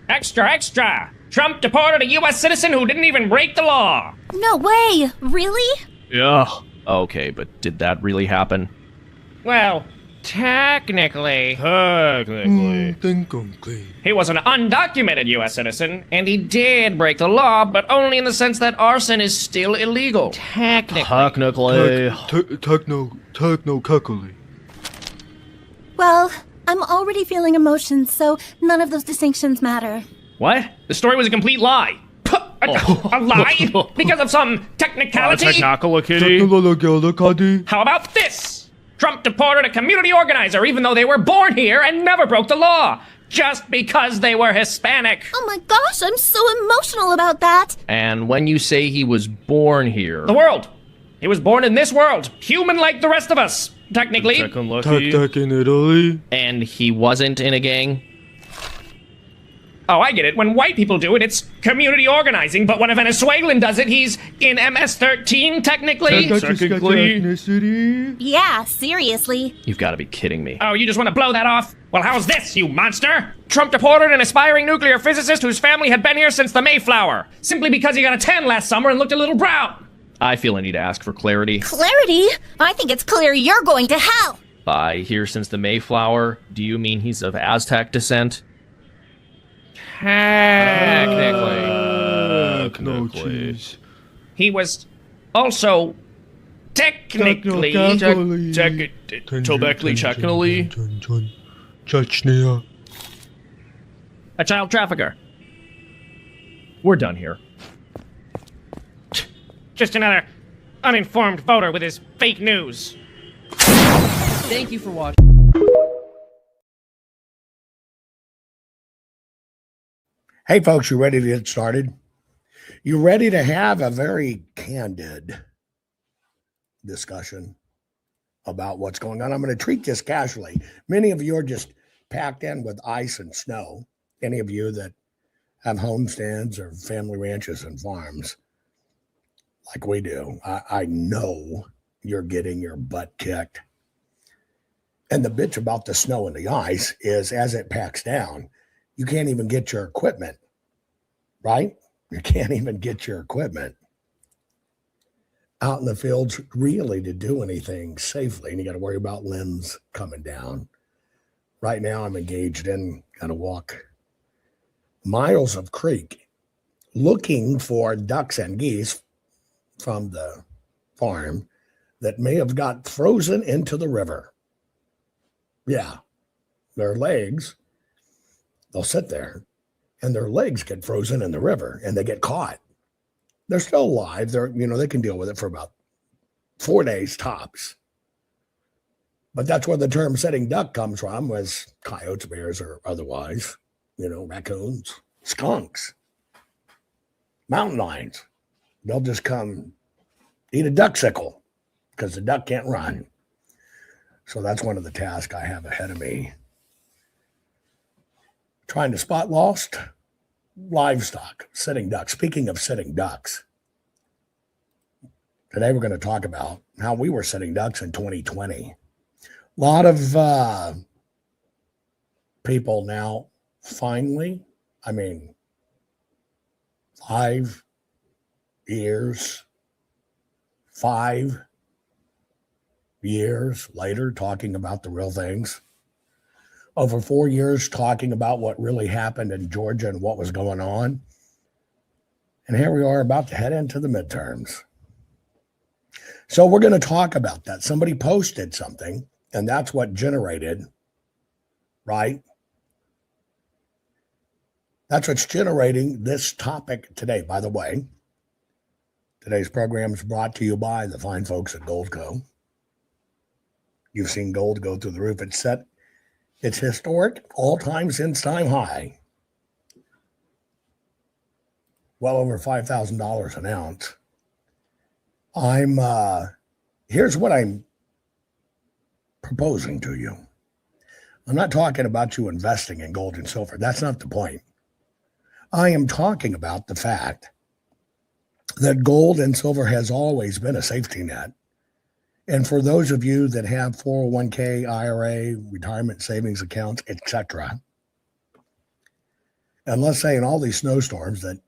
Extra, extra! Trump deported a U.S. citizen who didn't even break the law! No way! Really? Yeah. Okay, but did that really happen? Well, technically, he was an undocumented U.S. citizen, and he did break the law, but only in the sense that arson is still illegal. Technically. Technically. Well, I'm already feeling emotions, so none of those distinctions matter. What? The story was a complete lie. A lie? Because of some technicality? Technicality? How about this? Trump deported a community organizer even though they were born here and never broke the law. Just because they were Hispanic. Oh my gosh, I'm so emotional about that. And when you say he was born here... The world. He was born in this world, human like the rest of us, technically. Tech in Italy. And he wasn't in a gang? Oh, I get it. When white people do it, it's community organizing, but when a Venezuelan does it, he's in MS-13, technically. Ethnicity. Yeah, seriously. You've got to be kidding me. Oh, you just want to blow that off? Well, how's this, you monster? Trump deported an aspiring nuclear physicist whose family had been here since the Mayflower, simply because he got a tan last summer and looked a little brown. I feel I need to ask for clarity. Clarity? I think it's clear you're going to hell. By here since the Mayflower, do you mean he's of Aztec descent? Technically. No cheese. He was also technically... Chechnya. a child trafficker. We're done here. Just another uninformed voter with his fake news. Thank you for watching. Hey, folks, you ready to get started? You ready to have a very candid discussion about what's going on? I'm going to treat this casually. Many of you are just packed in with ice and snow. Any of you that have homesteads or family ranches and farms like we do, I know you're getting your butt kicked. And the bitch about the snow and the ice is as it packs down, you can't even get your equipment, right? You can't even get your equipment out in the fields really to do anything safely. And you got to worry about limbs coming down. Right now I'm engaged in, got to walk miles of creek looking for ducks and geese from the farm that may have got frozen into the river. Yeah, their legs, they'll sit there and their legs get frozen in the river and they get caught. They're still alive. They can deal with it for about 4 days tops. But that's where the term sitting duck comes from, was coyotes, bears, or otherwise, raccoons, skunks, mountain lions. They'll just come eat a duck-sickle because the duck can't run. So that's one of the tasks I have ahead of me. Trying to spot lost livestock, sitting ducks. Speaking of sitting ducks, today we're going to talk about how we were sitting ducks in 2020. A lot of people now finally, 5 years later, talking about the real things. Over 4 years talking about what really happened in Georgia and what was going on. And here we are about to head into the midterms. So we're going to talk about that. Somebody posted something, and that's what generated, right? That's what's generating this topic today. By the way, today's program is brought to you by the fine folks at Goldco. You've seen gold go through the roof. It's set its historic all-time since time high. Well over $5,000 an ounce. Here's what I'm proposing to you. I'm not talking about you investing in gold and silver. That's not the point. I am talking about the fact that gold and silver has always been a safety net. And for those of you that have 401k, IRA, retirement savings accounts, etc., And let's say in all these snowstorms that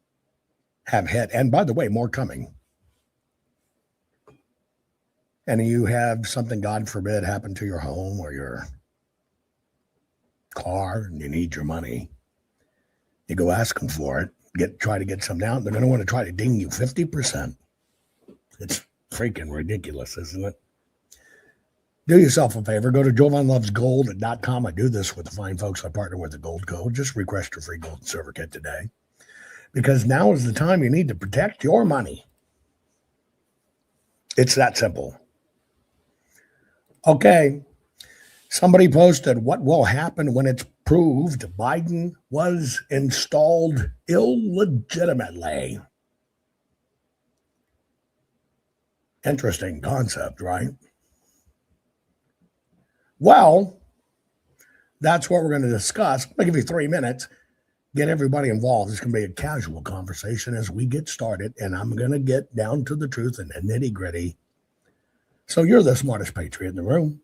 have hit, and by the way, more coming, and you have something, God forbid, happen to your home or your car, and you need your money, you go ask them for it, try to get some down. They're going to want to try to ding you 50%. It's freaking ridiculous, isn't it? Do yourself a favor. Go to jovanlovesgold.com. I do this with the fine folks I partner with the Gold Code. Just request your free gold and silver kit today, because now is the time you need to protect your money. It's that simple. Okay. Somebody posted, what will happen when it's proved Biden was installed illegitimately? Interesting concept, right? Well, that's what we're going to discuss. I'll give you 3 minutes. Get everybody involved. It's going to be a casual conversation as we get started, and I'm going to get down to the truth and the nitty gritty. So you're the smartest patriot in the room.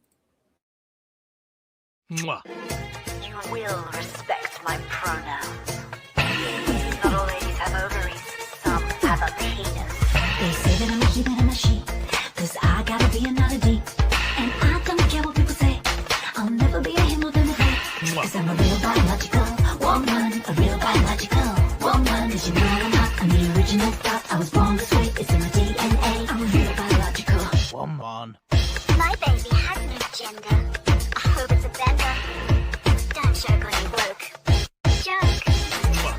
Mwah. You will respect my pronouns. Not all ladies have ovaries, some have a penis. They say that I'm a she, that I'm a she, 'cause I gotta be another D. And I don't care what people say, I'll never be a him or them a they. 'Cause I'm a real biological woman, a real biological woman. 'Cause you know I'm the original thought. I was born this way, it's in my DNA. I'm a real biological woman. My baby has no gender. I hope it's a bender. Don't joke when you woke. Joke.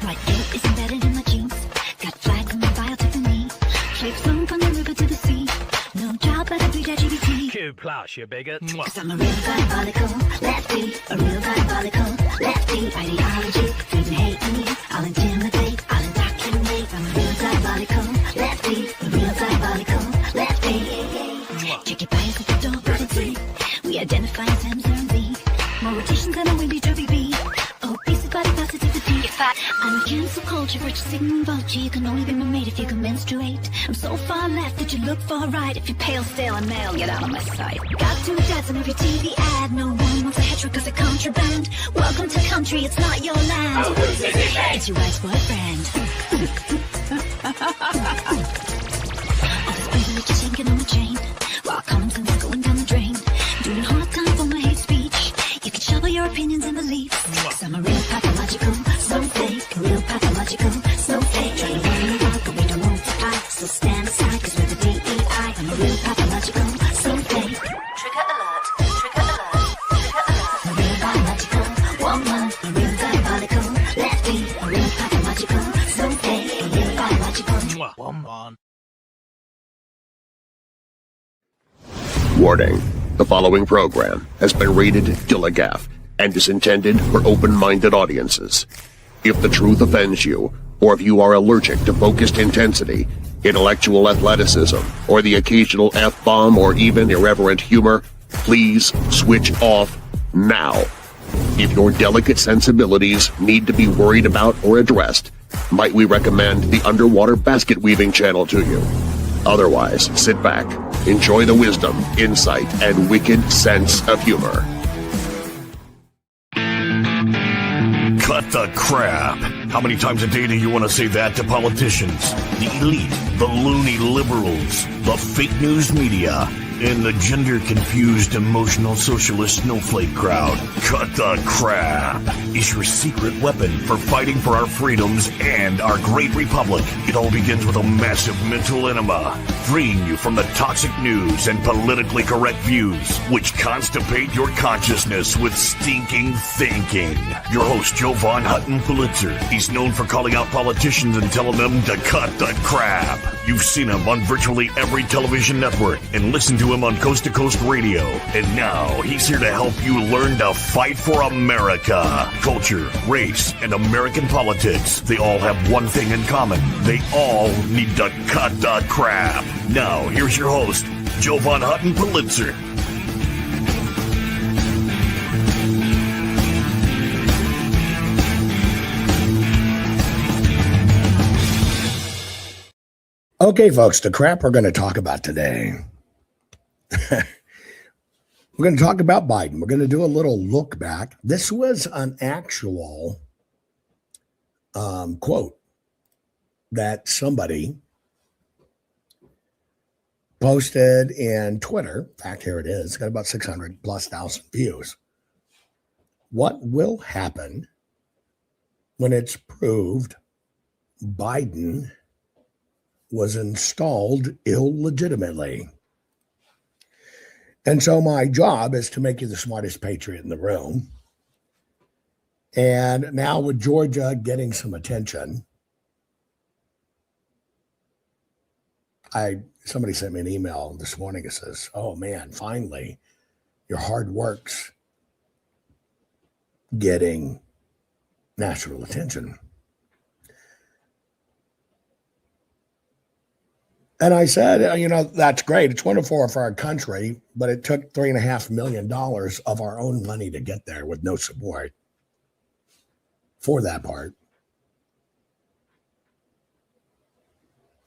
My guilt is embedded in my jeans. Got flags in my bio to me. Shapes flown from the river to the sea. No child but I breed LGBT. Q plus, you bigot. 'Cause I'm a real diabolical lefty. A real diabolical lefty. Ideology, feeding hate in me. I'll intimidate, I'll indoctrinate. I'm a real diabolical lefty. A real diabolical lefty. Check your bias at the door, but it's free. We identify as M's and Z. More rotations than a windy derby bee. Obese body positivity. You're fat. I'm cancel culture, rich sigma vulture. You can only be my mate if you can menstruate. I'm so far left that you look far right. If you're pale, stale, and male, get out of my sight. Got 2 dads in every TV ad. No one wants a hetero 'cause they're contraband. Welcome to country, it's not your land. It's your wife's boyfriend. All this privilege is hanging on my chain. While common sense is going down the drain. Doing hard time for my hate speech. You can shovel your opinions and beliefs. 'Cause I'm a real pathological, so fake. A real pathological, so fake. Trying to run the rock, but we don't want to fight. So stand aside, 'cause we're the DEI. I'm a real pathological, so fake. Trigger alert, trigger alert, trigger alert. A real biological woman, a real diabolical lefty. A real pathological, so fake. A real biological woman. Warning. The following program has been rated Gilligaff and is intended for open-minded audiences. If the truth offends you, or if you are allergic to focused intensity, intellectual athleticism, or the occasional F-bomb or even irreverent humor, please switch off now. If your delicate sensibilities need to be worried about or addressed, might we recommend the Underwater Basket Weaving channel to you? Otherwise, sit back, enjoy the wisdom, insight, and wicked sense of humor. Cut the crap. How many times a day do you want to say that to politicians? The elite, the loony liberals, the fake news media, and the gender-confused emotional socialist snowflake crowd. Cut the crap is your secret weapon for fighting for our freedoms and our great republic. It all begins with a massive mental enema, freeing you from the toxic news and politically correct views, which constipate your consciousness with stinking thinking. Your host, Jovan Hutton Pulitzer. He's known for calling out politicians and telling them to cut the crap. You've seen him on virtually every television network and listened to him on Coast to Coast Radio. And now he's here to help you learn to fight for America. Culture, race, and American politics. They all have one thing in common. They all need to cut the crap. Now, here's your host, Jovan Hutton Pulitzer. Okay, folks, the crap we're going to talk about today. We're going to talk about Biden. We're going to do a little look back. This was an actual quote that somebody posted in Twitter. In fact, here it is. It's got about 600 plus thousand views. What will happen when it's proved Biden was installed illegitimately? And so my job is to make you the smartest patriot in the room. And now with Georgia getting some attention, somebody sent me an email this morning that says, oh man, finally, your hard work's getting national attention. And I said, that's great. It's wonderful for our country, but it took $3.5 million of our own money to get there with no support for that part.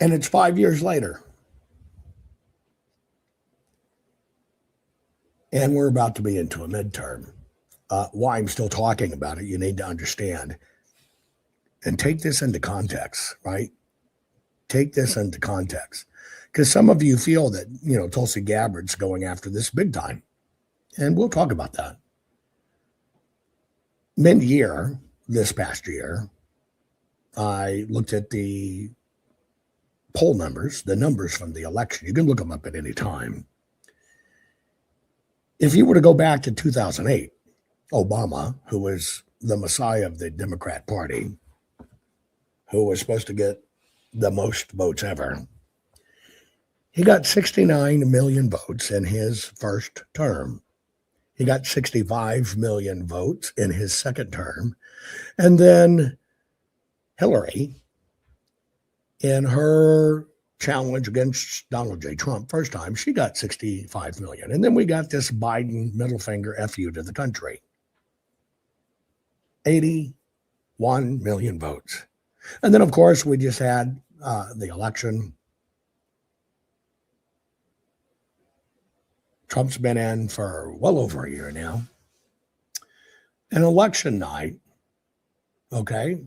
And it's 5 years later. And we're about to be into a midterm. Why I'm still talking about it, you need to understand. And take this into context, right? Take this into context. Because some of you feel that, Tulsi Gabbard's going after this big time. And we'll talk about that. Mid-year, this past year, I looked at the poll numbers, the numbers from the election. You can look them up at any time. If you were to go back to 2008, Obama, who was the messiah of the Democrat Party, who was supposed to get the most votes ever, he got 69 million votes in his first term. He got 65 million votes in his second term. And then Hillary, in her challenge against Donald J. Trump first time, she got 65 million. And then we got this Biden middle finger F you to the country. 81 million votes. And then, of course, we just had the election. Trump's been in for well over a year now. An election night, okay,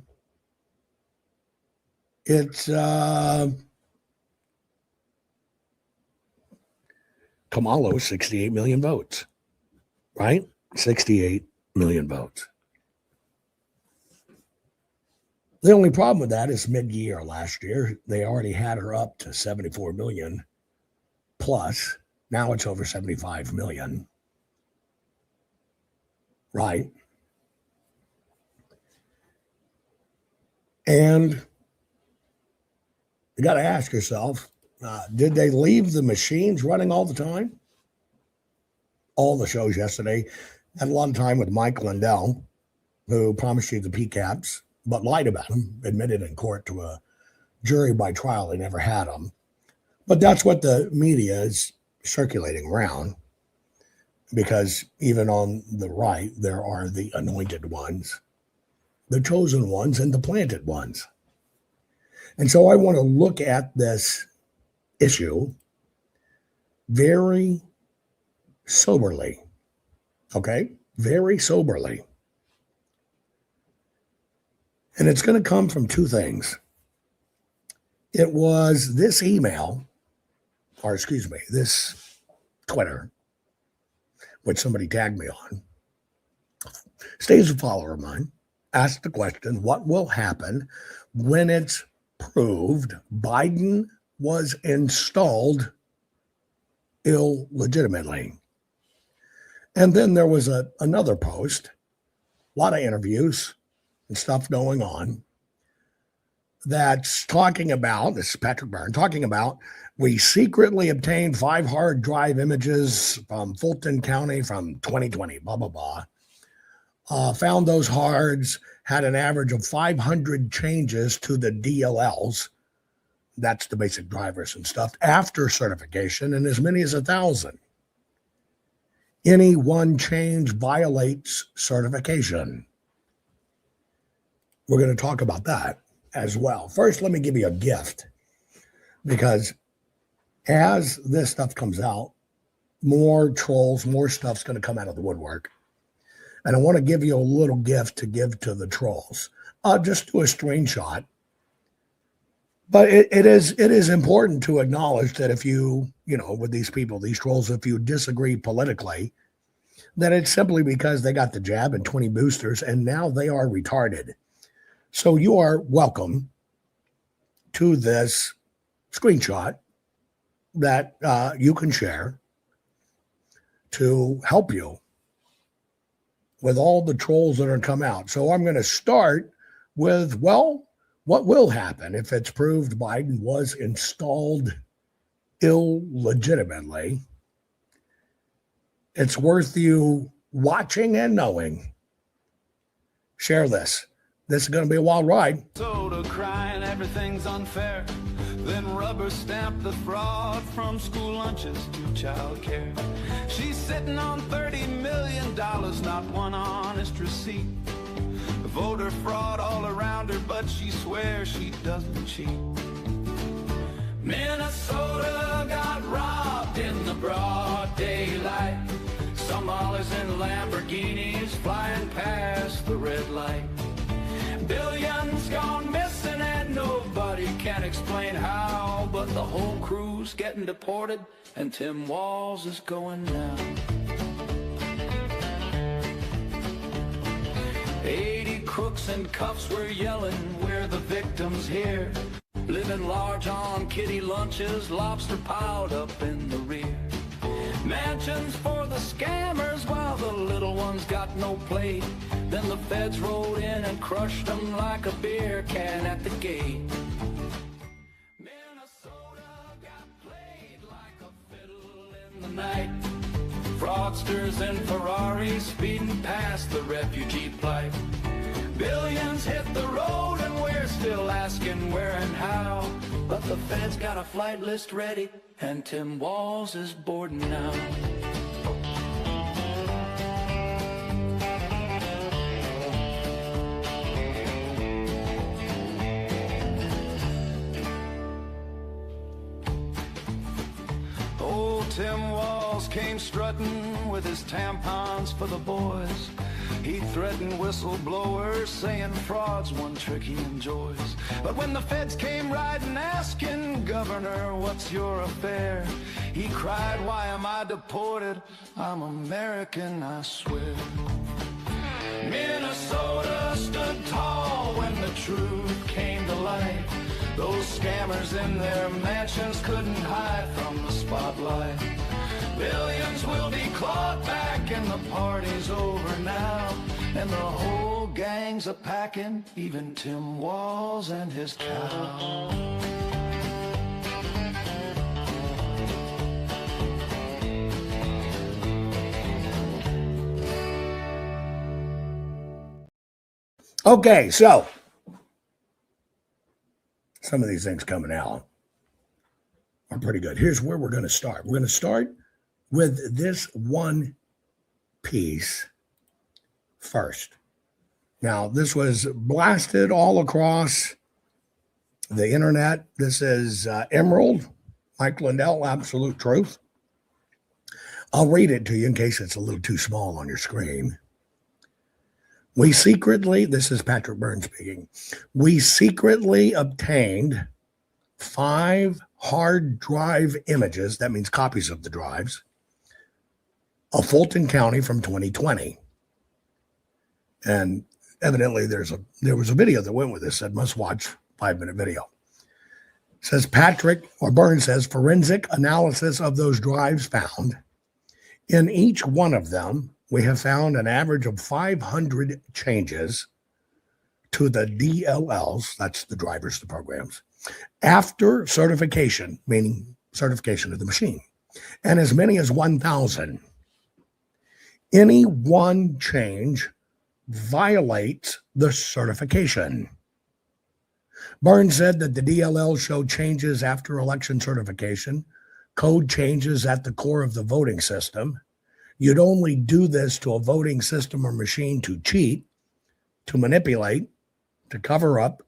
it's Kamala, 68 million votes, right? 68 million votes. The only problem with that is mid-year last year, they already had her up to 74 million plus. Now it's over 75 million. Right. And you got to ask yourself, did they leave the machines running all the time? All the shows yesterday had a lot of time with Mike Lindell, who promised you the PCAPs, but lied about them, admitted in court to a jury by trial they never had them. But that's what the media is circulating around, because even on the right, there are the anointed ones, the chosen ones, and the planted ones. And so I want to look at this issue very soberly, okay? Very soberly. And it's going to come from two things. It was this email, or excuse me, this Twitter, which somebody tagged me on. Stays a follower of mine. Asked the question, what will happen when it's proved Biden was installed illegitimately? And then there was another post, a lot of interviews and stuff going on, that's talking about, this is Patrick Byrne, talking about, we secretly obtained 5 hard drive images from Fulton County from 2020, blah, blah, blah. Found those hards, had an average of 500 changes to the DLLs. That's the basic drivers and stuff, after certification, and as many as 1,000. Any one change violates certification. We're going to talk about that as well. First, let me give you a gift, because as this stuff comes out, more trolls, more stuff's going to come out of the woodwork. And I want to give you a little gift to give to the trolls. I'll just do a screenshot. But it is important to acknowledge that if you know, with these people, these trolls, if you disagree politically, that it's simply because they got the jab and 20 boosters and now they are retarded. So you are welcome to this screenshot that you can share to help you with all the trolls that are come out. So I'm going to start with, well, what will happen if it's proved Biden was installed illegitimately? It's worth you watching and knowing. Share this. This is going to be a wild ride. Soda crying everything's unfair. Then rubber stamp the fraud from school lunches to child care. She's sitting on $30 million, not one honest receipt. Voter fraud all around her, but she swears she doesn't cheat. Minnesota got robbed in the broad daylight. Somalis in Lamborghinis flying past the red light. Billions gone missing and nobody can explain how, but the whole crew's getting deported and Tim Walz is going now. 80 crooks in cuffs were yelling, we're the victims here. Living large on kitty lunches, lobster piled up in the rear. Mansions for the scammers while the little ones got no plate. Then the feds rolled in and crushed them like a beer can at the gate. Minnesota got played like a fiddle in the night. Fraudsters and Ferraris speeding past the refugee plight. Billions hit the road and we're still asking where and how. But the feds got a flight list ready and Tim Walz is boarding now. Old Tim Walz came strutting with his tampons for the boys. He threatened whistleblowers, saying fraud's one trick he enjoys. But when the feds came riding asking, Governor, what's your affair? He cried, why am I deported? I'm American, I swear. Minnesota stood tall when the truth came to light. Those scammers in their mansions couldn't hide from the spotlight. Billions will be clawed back and the party's over now. And the whole gang's a-packing, even Tim Walz and his cow. Okay, so some of these things coming out are pretty good. Here's where we're going to start. We're going to start with this one piece first. Now, this was blasted all across the internet. This is Emerald, Mike Lindell, Absolute Truth. I'll read it to you in case it's a little too small on your screen. We secretly, this is Patrick Byrne speaking, we secretly obtained 5 hard drive images, that means copies of the drives, of Fulton County from 2020. And evidently there was a video that went with this, said must watch 5-minute video. Says Patrick, or Byrne says, forensic analysis of those drives found. In each one of them, we have found an average of 500 changes to the DLLs, that's the drivers, the programs, after certification, meaning certification of the machine, and as many as 1,000. Any one change violates the certification. Burns said that the DLL showed changes after election certification, code changes at the core of the voting system. You'd only do this to a voting system or machine to cheat, to manipulate, to cover up,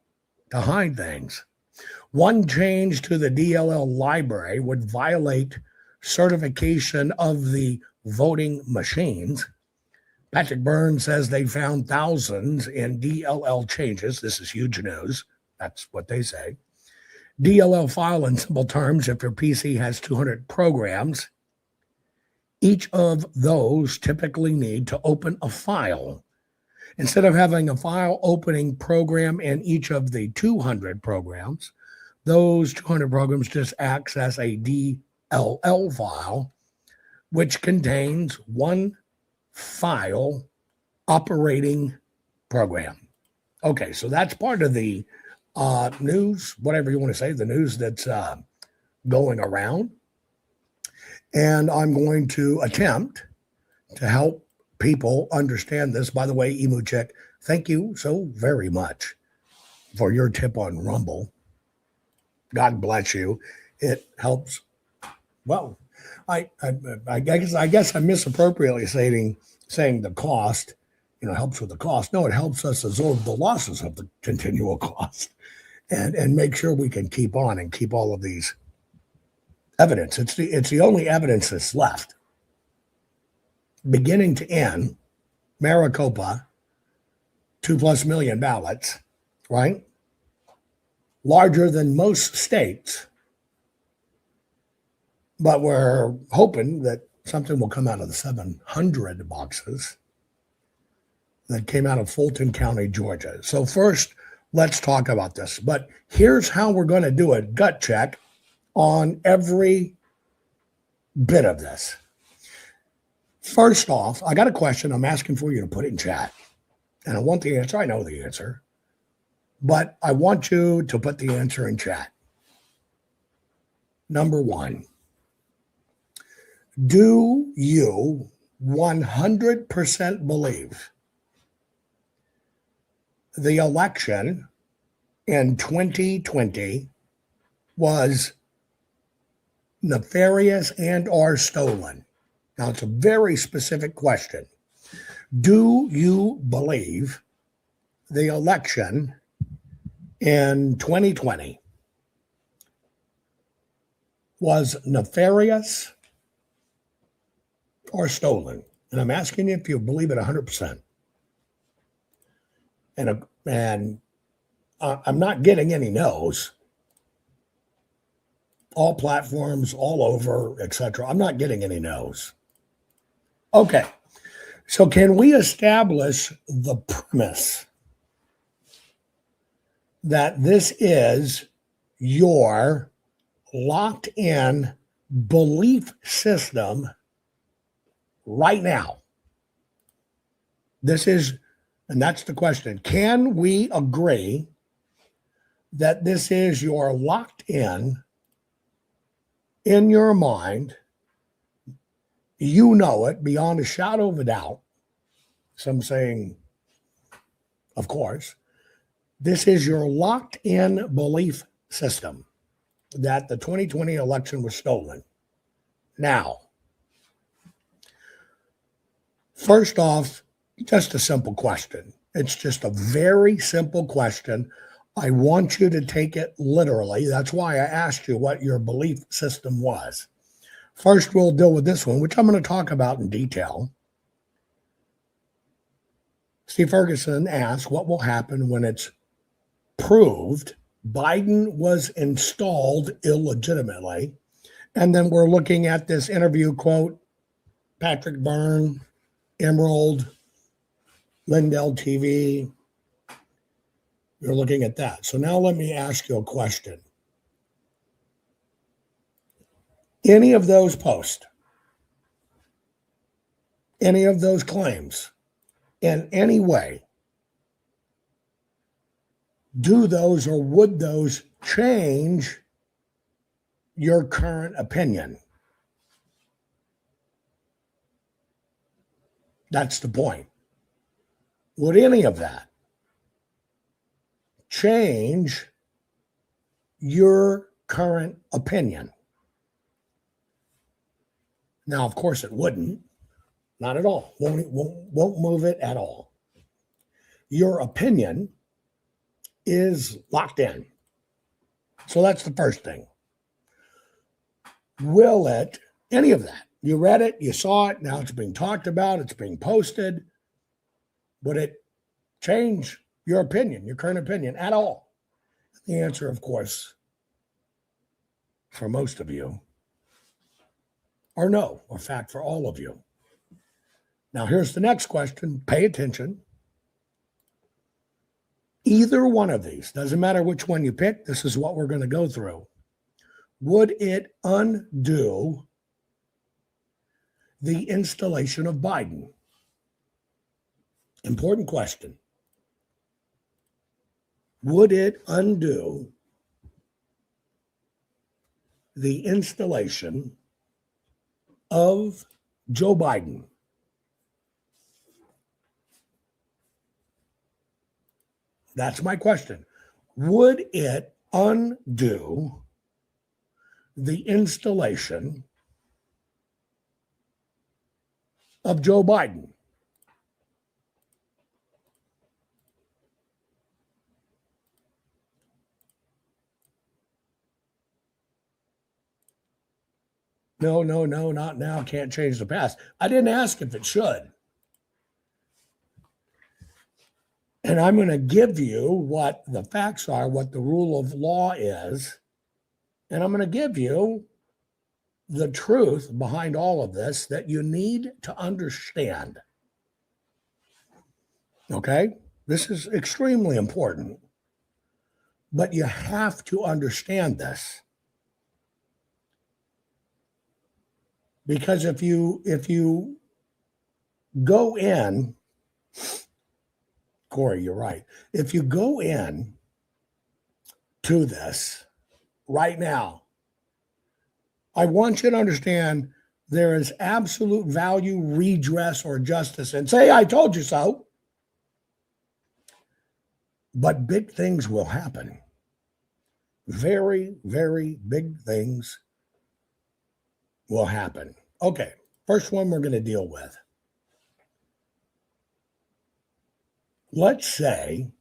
to hide things. One change to the DLL library would violate certification of the voting machines, Patrick Byrne says they found thousands in DLL changes. This is huge news. That's what they say. DLL file, in simple terms, if your PC has 200 programs, each of those typically need to open a file. Instead of having a file opening program in each of the 200 programs, those 200 programs just access a DLL file, which contains one file operating program. Okay, so that's part of the news, whatever you want to say, the news that's going around. And I'm going to attempt to help people understand this. By the way, Emu Chick, thank you so very much for your tip on Rumble. God bless you. It helps. Well, I guess I'm misappropriately saying the cost, helps with the cost. No, it helps us absorb the losses of the continual cost and make sure we can keep on and keep all of these evidence. It's the only evidence that's left. Beginning to end, Maricopa, 2+ million ballots, right? Larger than most states. But we're hoping that something will come out of the 700 boxes that came out of Fulton County, Georgia. So first, let's talk about this. But here's how we're going to do a gut check on every bit of this. First off, I got a question. I'm asking for you to put it in chat. And I want the answer. I know the answer. But I want you to put the answer in chat. Number one, do you 100% believe the election in 2020 was nefarious and or stolen? Now, it's a very specific question. Do you believe the election in 2020 was nefarious or stolen? And I'm asking you if you believe it 100%. And I'm not getting any no's. All platforms, all over, etc. I'm not getting any no's. Okay, so can we establish the premise that this is your locked in belief system right now? This is, and that's the question. Can we agree that this is your locked in your mind? You know it beyond a shadow of a doubt. Some saying, of course, this is your locked in belief system that the 2020 election was stolen. Now, first off, just a simple question. It's just a very simple question. I want you to take it literally. That's why I asked you what your belief system was. First, we'll deal with this one, which I'm going to talk about in detail. Steve Ferguson asked, what will happen when it's proved Biden was installed illegitimately? And then we're looking at this interview quote, Patrick Byrne, Emerald, Lindell TV. You're looking at that. So now let me ask you a question. Any of those posts, any of those claims, in any way, do those or would those change your current opinion? That's the point. Would any of that change your current opinion? Now, of course, it wouldn't. Not at all. Won't move it at all. Your opinion is locked in. So that's the first thing. Will it, any of that? You read it, you saw it, now it's being talked about, it's being posted. Would it change your opinion, your current opinion at all? The answer, of course, for most of you, or no, or fact for all of you. Now, here's the next question. Pay attention. Either one of these, doesn't matter which one you pick, this is what we're going to go through. Would it undo the installation of Biden? Important question. Would it undo the installation of Joe Biden? That's my question. Would it undo the installation of Joe Biden? No, not now. Can't change the past. I didn't ask if it should. And I'm going to give you what the facts are, what the rule of law is. And I'm going to give you the truth behind all of this that you need to understand. Okay? This is extremely important. But you have to understand this. Because if you go in, Corey, you're right. If you go in to this right now, I want you to understand there is absolute value, redress, or justice. And say, I told you so. But big things will happen. Very, very big things will happen. Okay, first one we're going to deal with. Let's say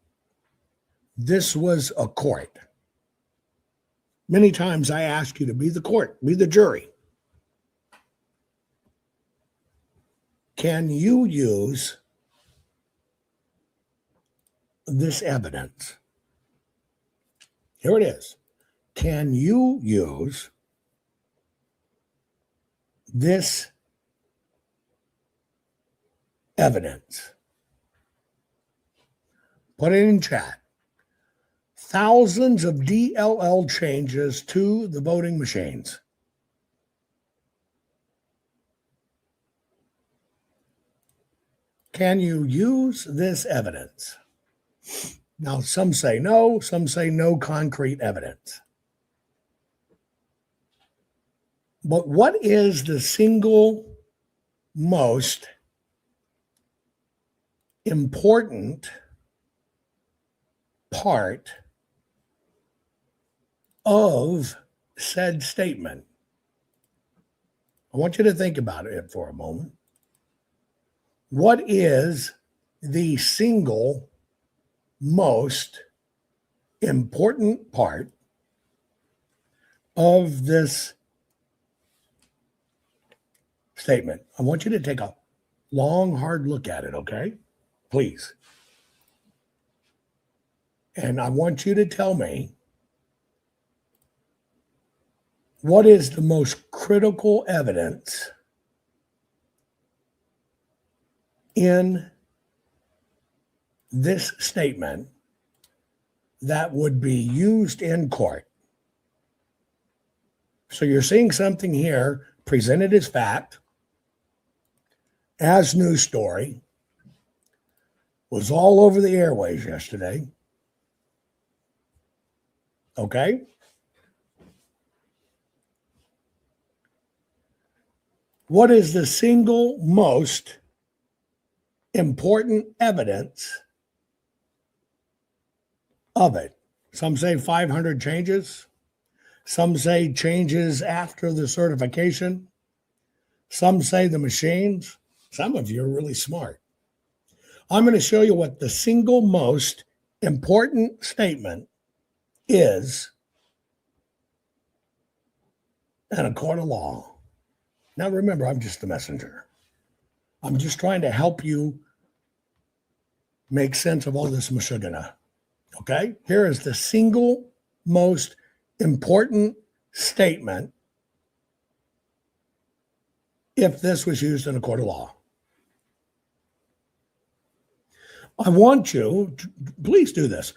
this was a court. Many times I ask you to be the court, be the jury. Can you use this evidence? Here it is. Can you use this evidence? Put it in chat. Thousands of DLL changes to the voting machines. Can you use this evidence? Now, some say no, some say no concrete evidence. But what is the single most important part of said statement? I want you to think about it for a moment. What is the single most important part of this statement? I want you to take a long, hard look at it, okay? Please. And I want you to tell me what is the most critical evidence in this statement that would be used in court. So you're seeing something here presented as fact, as news story, was all over the airways yesterday. Okay? What is the single most important evidence of it? Some say 500 changes. Some say changes after the certification. Some say the machines. Some of you are really smart. I'm going to show you what the single most important statement is in a court of law. Now remember, I'm just the messenger. I'm just trying to help you make sense of all this mashugana. Okay? Here is the single most important statement if this was used in a court of law. I want you to, please do this.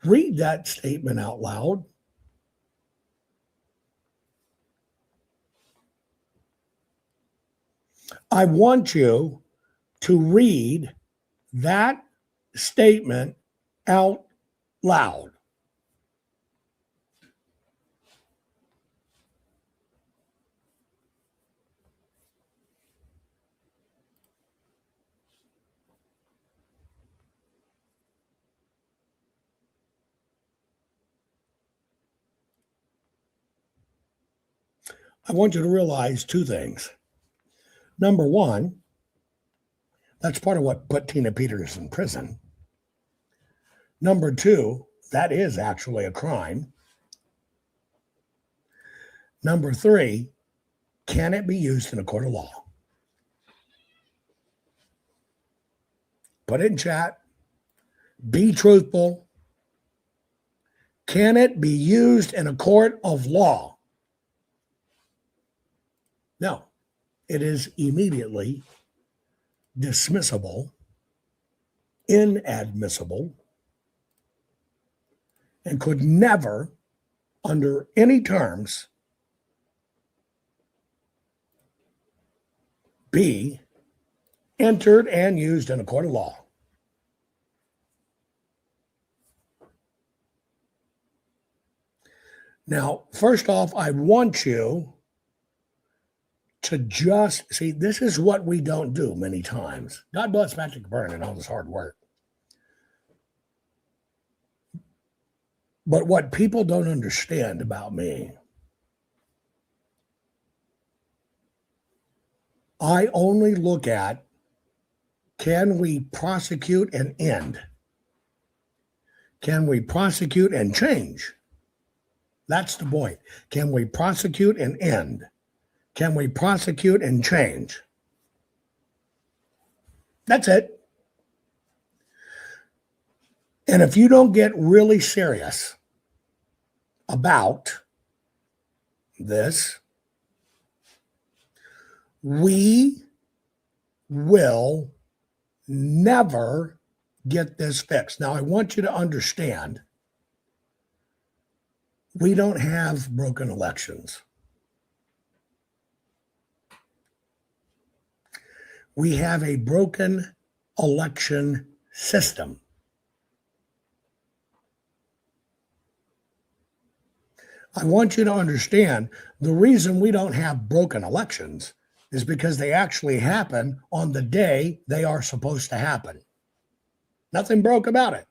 Read that statement out loud. I want you to read that statement out loud. I want you to realize two things. Number one, that's part of what put Tina Peters in prison. Number two, that is actually a crime. Number three, can it be used in a court of law? Put it in chat. Be truthful. Can it be used in a court of law? No, it is immediately dismissible, inadmissible, and could never, under any terms, be entered and used in a court of law. Now, first off, I want you to just see, this is what we don't do many times. God bless Patrick Byrne and all his hard work. But what people don't understand about me, I only look at, can we prosecute and end? Can we prosecute and change? That's the point. Can we prosecute and end? Can we prosecute and change? That's it. And if you don't get really serious about this, we will never get this fixed. Now, I want you to understand, we don't have broken elections. We have a broken election system. I want you to understand the reason we don't have broken elections is because they actually happen on the day they are supposed to happen. Nothing broke about it.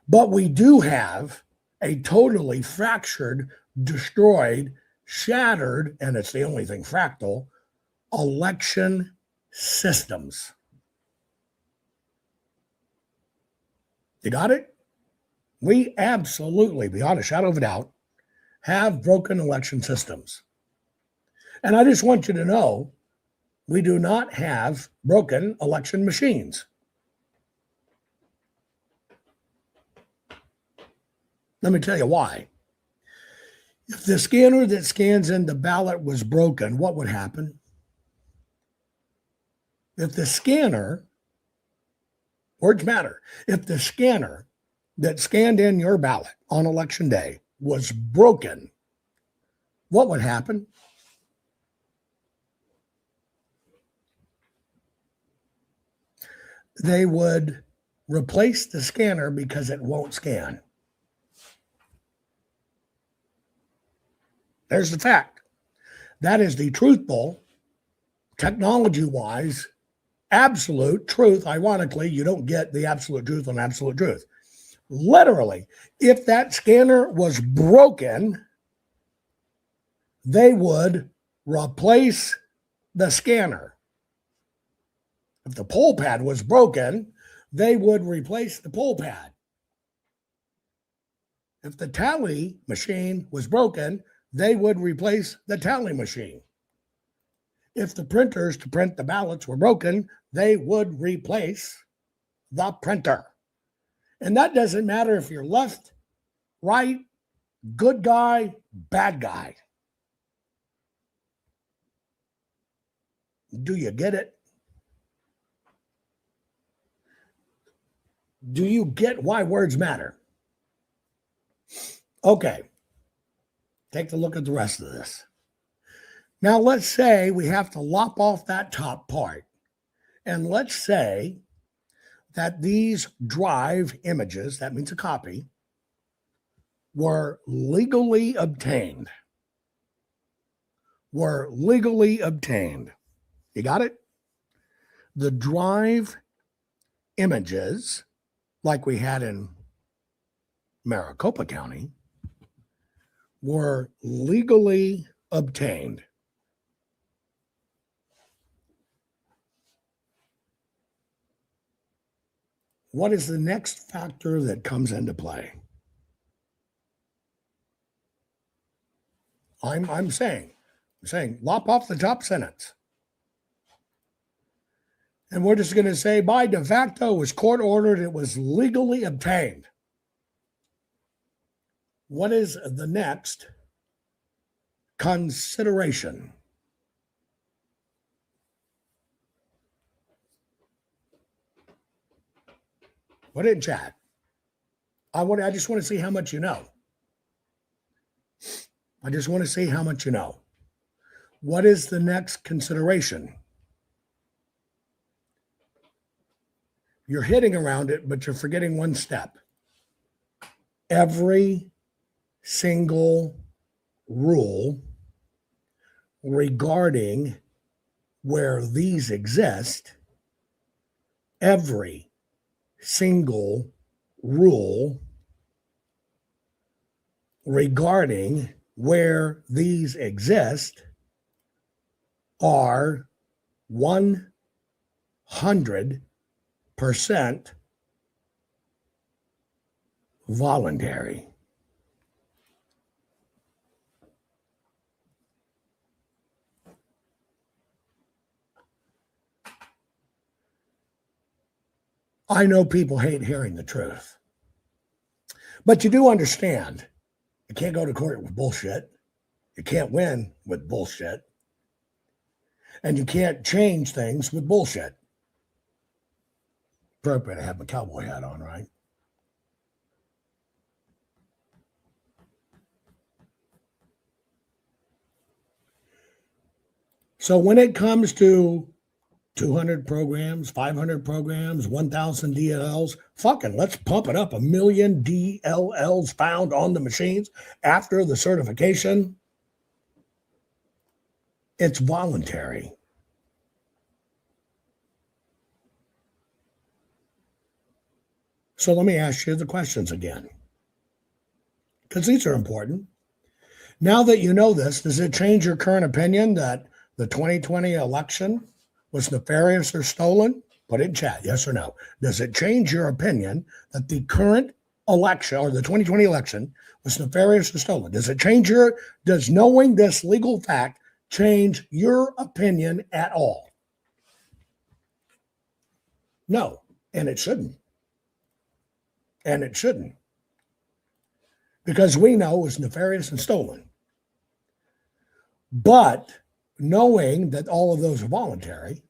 But we do have a totally fractured, destroyed, shattered, and it's the only thing fractal, election systems. You got it? We absolutely, beyond a shadow of a doubt, have broken election systems. And I just want you to know, we do not have broken election machines. Let me tell you why. If the scanner that scans in the ballot was broken, what would happen? If the scanner, words matter, if the scanner that scanned in your ballot on election day was broken, what would happen? They would replace the scanner because it won't scan. There's the fact. That is the truthful, technology-wise, absolute truth. Ironically, you don't get the absolute truth on absolute truth. Literally, if that scanner was broken, they would replace the scanner. If the poll pad was broken, they would replace the poll pad. If the tally machine was broken, they would replace the tally machine. If the printers to print the ballots were broken, they would replace the printer. And that doesn't matter if you're left, right, good guy, bad guy. Do you get it? Do you get why words matter? Okay. Take a look at the rest of this. Now, let's say we have to lop off that top part. And let's say that these drive images, that means a copy, were legally obtained. Were legally obtained. You got it? The drive images, like we had in Maricopa County, were legally obtained. What is the next factor that comes into play? I'm saying, lop off the top sentence. And we're just going to say, by de facto, it was court ordered, it was legally obtained. What is the next consideration? Put it in chat. I just want to see how much you know. I just want to see how much you know. What is the next consideration? You're hitting around it, but you're forgetting one step. Every single rule regarding where these exist, every single rule regarding where these exist are 100% voluntary. I know people hate hearing the truth, but you do understand you can't go to court with bullshit. You can't win with bullshit. And you can't change things with bullshit. Appropriate to have my cowboy hat on, right? So when it comes to 200 programs, 500 programs, 1,000 DLLs, fucking let's pump it up. 1 million DLLs found on the machines after the certification. It's voluntary. So let me ask you the questions again, because these are important. Now that you know this, does it change your current opinion that the 2020 election was nefarious or stolen? Put it in chat, yes or no. Does it change your opinion that the current election or the 2020 election was nefarious or stolen? Does knowing this legal fact change your opinion at all? No, and it shouldn't. And it shouldn't. Because we know it was nefarious and stolen. But knowing that all of those are voluntary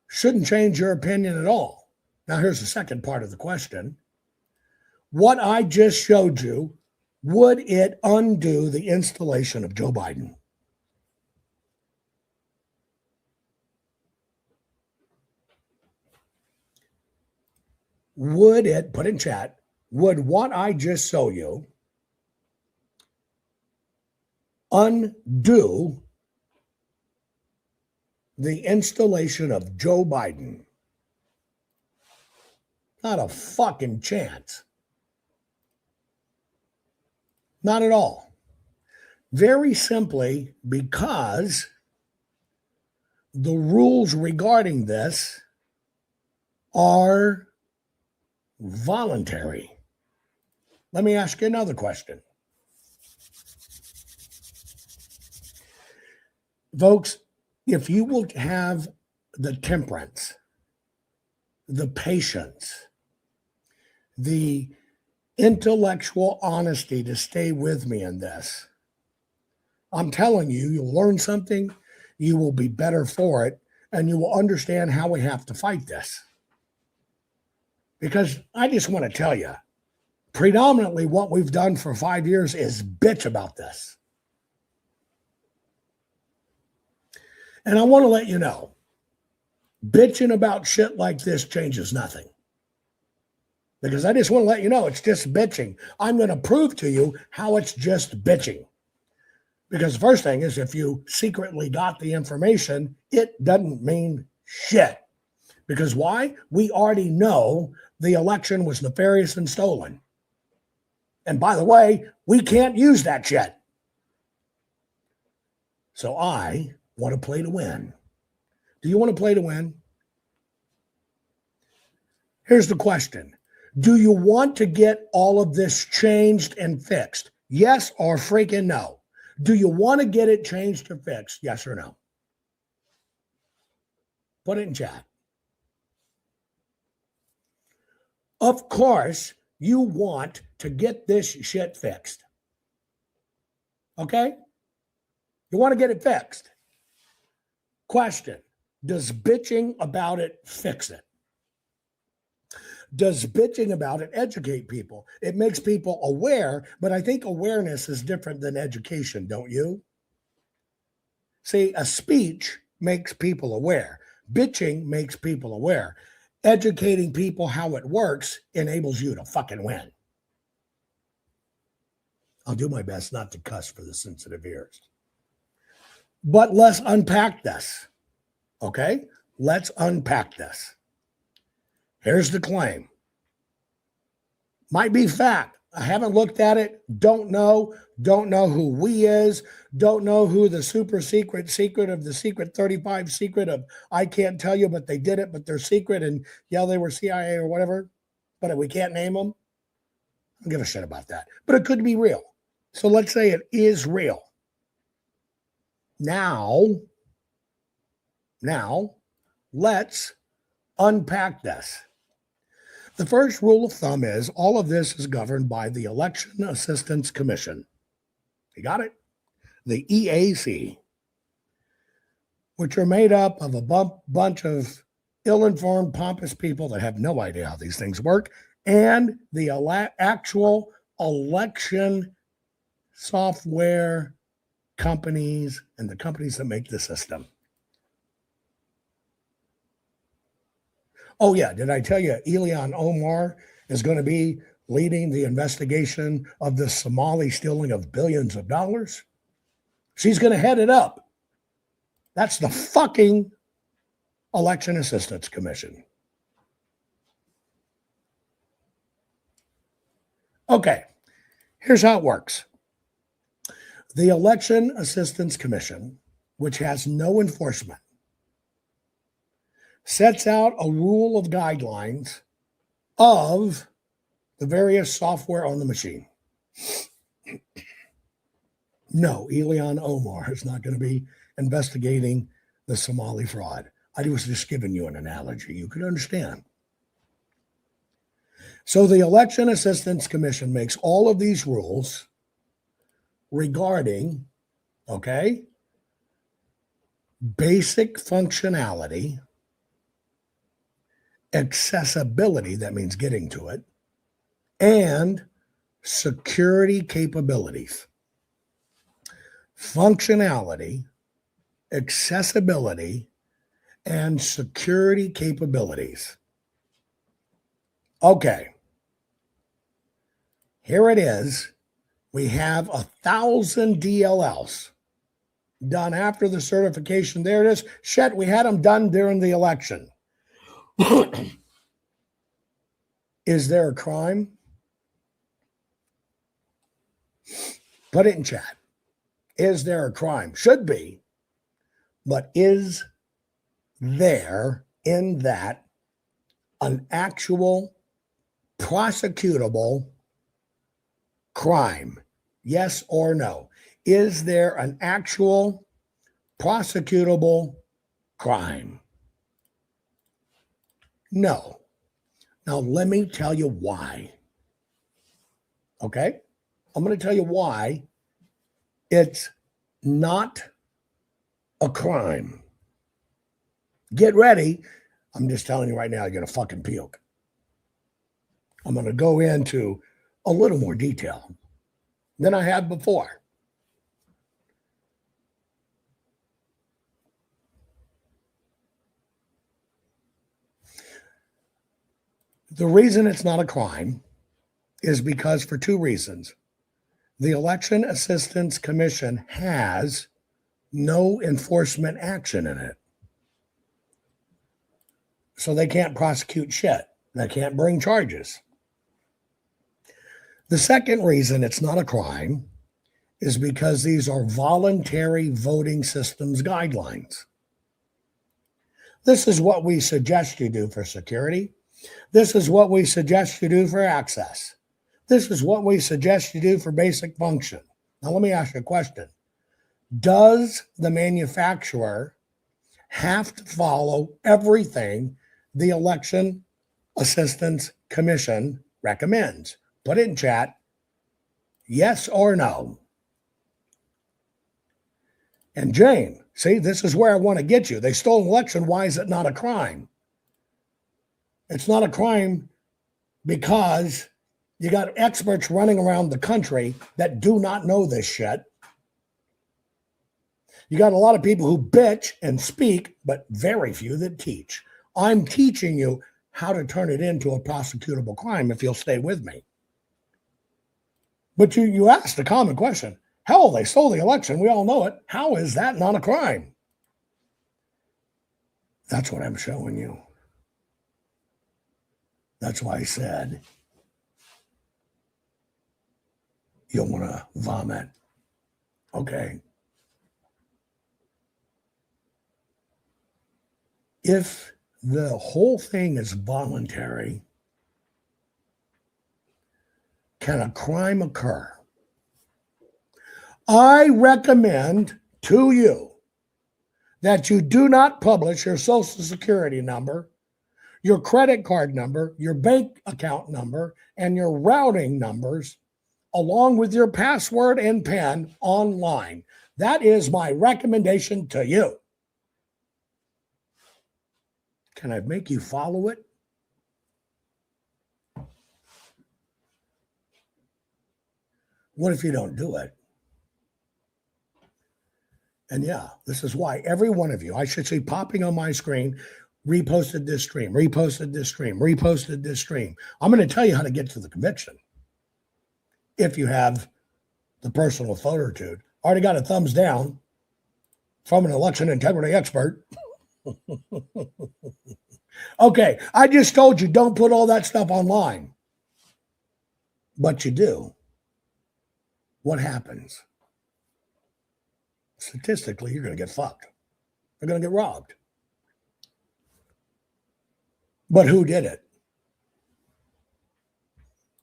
shouldn't change your opinion at all. Now, here's the second part of the question. What I just showed you, would it undo the installation of Joe Biden? Would it, put in chat, would what I just showed you undo the installation of Joe Biden? Not a fucking chance. Not at all. Very simply because the rules regarding this are voluntary. Let me ask you another question. Folks, if you will have the temperance the patience, the intellectual honesty to stay with me in this. I'm telling you, you'll learn something, you will be better for it, and you will understand how we have to fight this. Because I just want to tell you, predominantly what we've done for 5 years is bitch about this. And I want to let you know, bitching about shit like this changes nothing. Because I just want to let you know, it's just bitching. I'm going to prove to you how it's just bitching. Because the first thing is, if you secretly got the information, it doesn't mean shit. Because why? We already know the election was nefarious and stolen. And by the way, we can't use that shit. So I want to play to win. Do you want to play to win? Here's the question. Do you want to get all of this changed and fixed? Yes or freaking no? Do you want to get it changed or fixed? Yes or no? Put it in chat. Of course, you want to get this shit fixed. Okay? You want to get it fixed. Question. Does bitching about it fix it? Does bitching about it educate people? It makes people aware, but I think awareness is different than education, don't you? See, a speech makes people aware. Bitching makes people aware. Educating people how it works enables you to fucking win. I'll do my best not to cuss for the sensitive ears. But let's unpack this. Okay? Let's unpack this. Here's the claim. Might be fact. I haven't looked at it. Don't know. Don't know who we is. Don't know who the super secret of the secret 35 secret of I can't tell you, but they did it, but they're secret. And yeah, they were CIA or whatever, but we can't name them. I don't give a shit about that. But it could be real. So let's say it is real. Now, let's unpack this. The first rule of thumb is all of this is governed by the Election Assistance Commission. You got it? The EAC, which are made up of a bunch of ill-informed, pompous people that have no idea how these things work, and the actual election software companies and the companies that make the system. Oh, yeah. Did I tell you Ilhan Omar is going to be leading the investigation of the Somali stealing of billions of dollars? She's going to head it up. That's the fucking Election Assistance Commission. Okay. Here's how it works. The Election Assistance Commission, which has no enforcement, sets out a rule of guidelines of the various software on the machine. No, Ilhan Omar is not going to be investigating the Somali fraud. I was just giving you an analogy you could understand. So the Election Assistance Commission makes all of these rules regarding, basic functionality, accessibility, that means getting to it, and security capabilities. Functionality, accessibility, and security capabilities. Okay. Here it is. We have 1,000 DLLs done after the certification. There it is. Shit, we had them done during the election. Is there a crime? Put it in chat. Is there a crime? Should be. But is there in that an actual prosecutable crime? Yes or no? Is there an actual prosecutable crime? No. Now, let me tell you why. Okay? I'm going to tell you why it's not a crime. Get ready. I'm just telling you right now, you're going to fucking puke. I'm going to go into a little more detail than I have before. The reason it's not a crime is because for two reasons. The Election Assistance Commission has no enforcement action in it. So they can't prosecute shit. They can't bring charges. The second reason it's not a crime is because these are voluntary voting systems guidelines. This is what we suggest you do for security. This is what we suggest you do for access. This is what we suggest you do for basic function. Now, let me ask you a question. Does the manufacturer have to follow everything the Election Assistance Commission recommends? Put it in chat. Yes or no? And Jane, see, this is where I want to get you. They stole an election. Why is it not a crime? It's not a crime because you got experts running around the country that do not know this shit. You got a lot of people who bitch and speak, but very few that teach. I'm teaching you how to turn it into a prosecutable crime if you'll stay with me. But you asked a common question. Hell, they stole the election. We all know it. How is that not a crime? That's what I'm showing you. That's why I said you'll want to vomit. Okay. If the whole thing is voluntary, can a crime occur? I recommend to you that you do not publish your social security number, your credit card number, your bank account number, and your routing numbers, along with your password and PIN online. That is my recommendation to you. Can I make you follow it? What if you don't do it? And yeah, this is why every one of you, I should see popping on my screen, reposted this stream, reposted this stream, reposted this stream. I'm going to tell you how to get to the conviction. If you have the personal fortitude. Already got a thumbs down from an election integrity expert. Okay, I just told you don't put all that stuff online. But you do. What happens? Statistically, you're going to get fucked. You're going to get robbed. But who did it?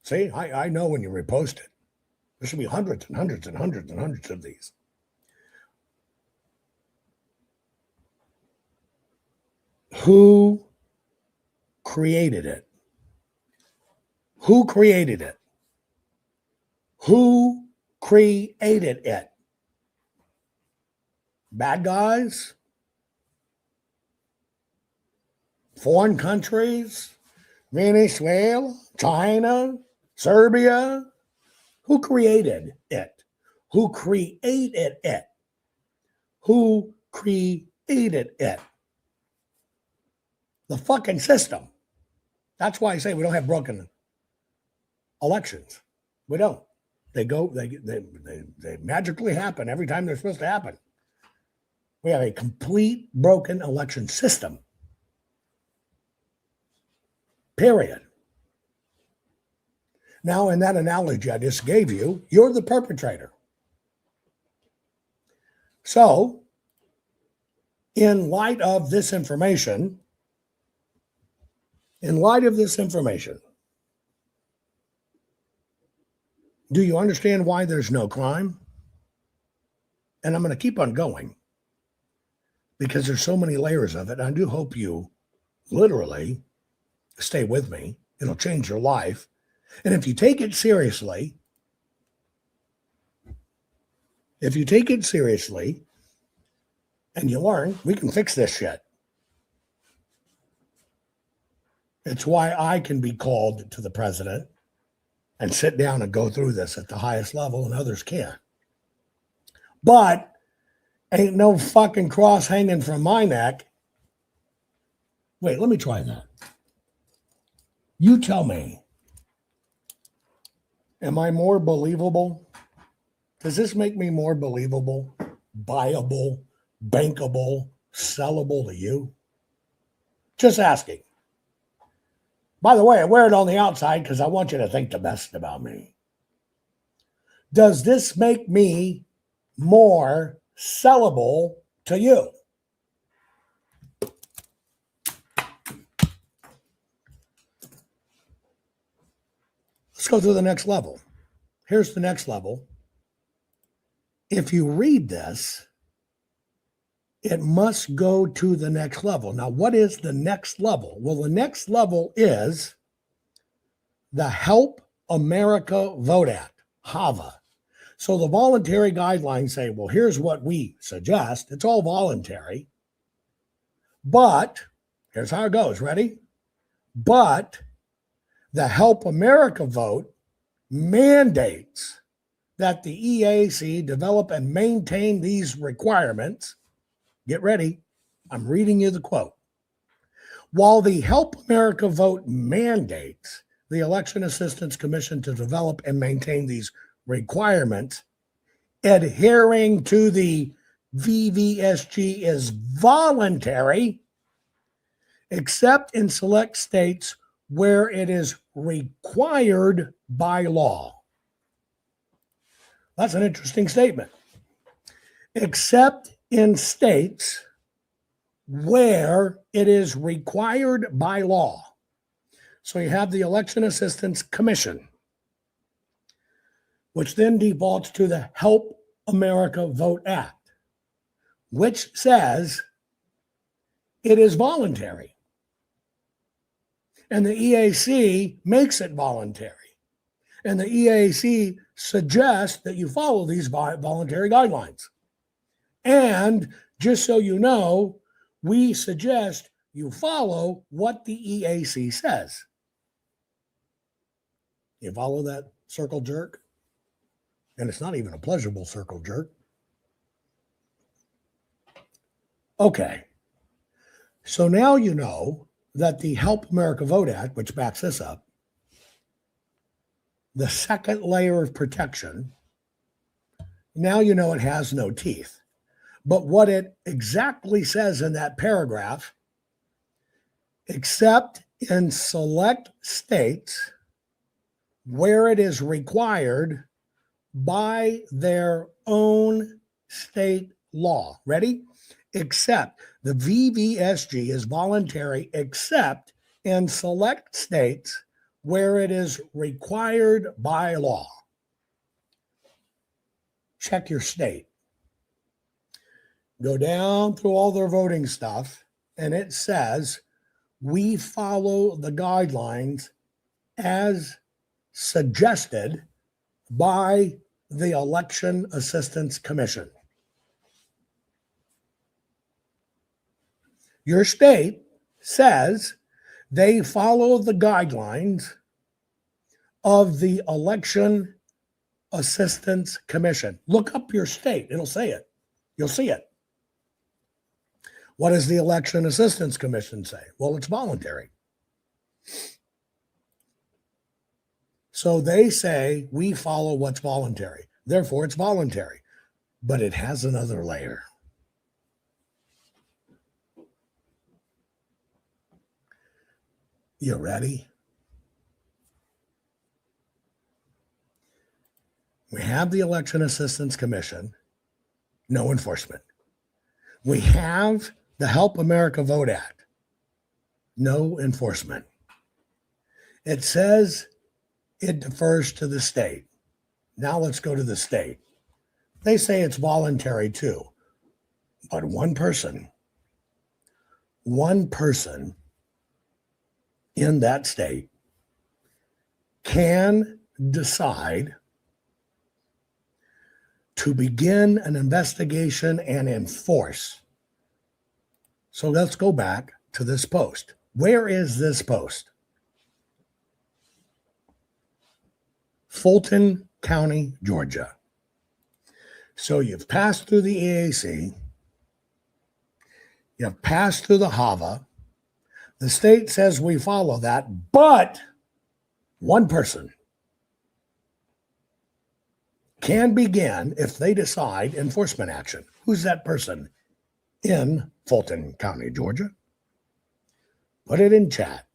See, I know when you repost it. There should be hundreds and hundreds and hundreds and hundreds of these. Who created it? Who created it? Who created it? Bad guys? Foreign countries? Venezuela? China? Serbia? Who created it? Who created it? Who created it? The fucking system. That's why I say we don't have broken elections. We don't. They magically happen every time they're supposed to happen. We have a complete broken election system. Period. Now, in that analogy I just gave you, you're the perpetrator. So, in light of this information, do you understand why there's no crime? And I'm going to keep on going because there's so many layers of it. I do hope you literally stay with me It'll change your life. And if you take it seriously, and you learn, we can fix this shit. It's why I can be called to the president and sit down and go through this at the highest level and others can't. But ain't no fucking cross hanging from my neck. Wait, let me try that. You tell me, am I more believable? Does this make me more believable, buyable, bankable, sellable to you? Just asking. By the way, I wear it on the outside because I want you to think the best about me. Does this make me more sellable to you? Let's go to the next level. Here's the next level. If you read this, it must go to the next level. Now, what is the next level? Well, the next level is the Help America Vote Act, HAVA. So the voluntary guidelines say, well, here's what we suggest. It's all voluntary. But here's how it goes. Ready? But the Help America vote mandates that the EAC develop and maintain these requirements. Get ready. I'm reading you the quote. While the Help America vote mandates the Election Assistance Commission to develop and maintain these requirements, adhering to the VVSG is voluntary, except in select states where it is required by law. That's an interesting statement. Except in states where it is required by law. So you have the Election Assistance Commission, which then defaults to the Help America Vote Act, which says it is voluntary. And the EAC makes it voluntary. And the EAC suggests that you follow these voluntary guidelines. And just so you know, we suggest you follow what the EAC says. You follow that circle jerk? And it's not even a pleasurable circle jerk. Okay. So now you know that the Help America Vote Act, which backs this up, the second layer of protection, now you know it has no teeth. But what it exactly says in that paragraph, except in select states where it is required by their own state law. Ready? Except the VVSG is voluntary, except in select states where it is required by law. Check your state. Go down through all their voting stuff, and it says, we follow the guidelines as suggested by the Election Assistance Commission. Your state says they follow the guidelines of the Election Assistance Commission. Look up your state. It'll say it. You'll see it. What does the Election Assistance Commission say? Well, it's voluntary. So they say we follow what's voluntary. Therefore, it's voluntary. But it has another layer. You ready? We have the Election Assistance Commission, no enforcement. We have the Help America Vote Act, no enforcement. It says it defers to the state. Now let's go to the state. They say it's voluntary too, but one person in that state can decide to begin an investigation and enforce. So let's go back to this post. Where is this post? Fulton County, Georgia. So you've passed through the EAC, you've passed through the HAVA. The state says we follow that, but one person can begin, if they decide, enforcement action. Who's that person in Fulton County, Georgia? Put it in chat.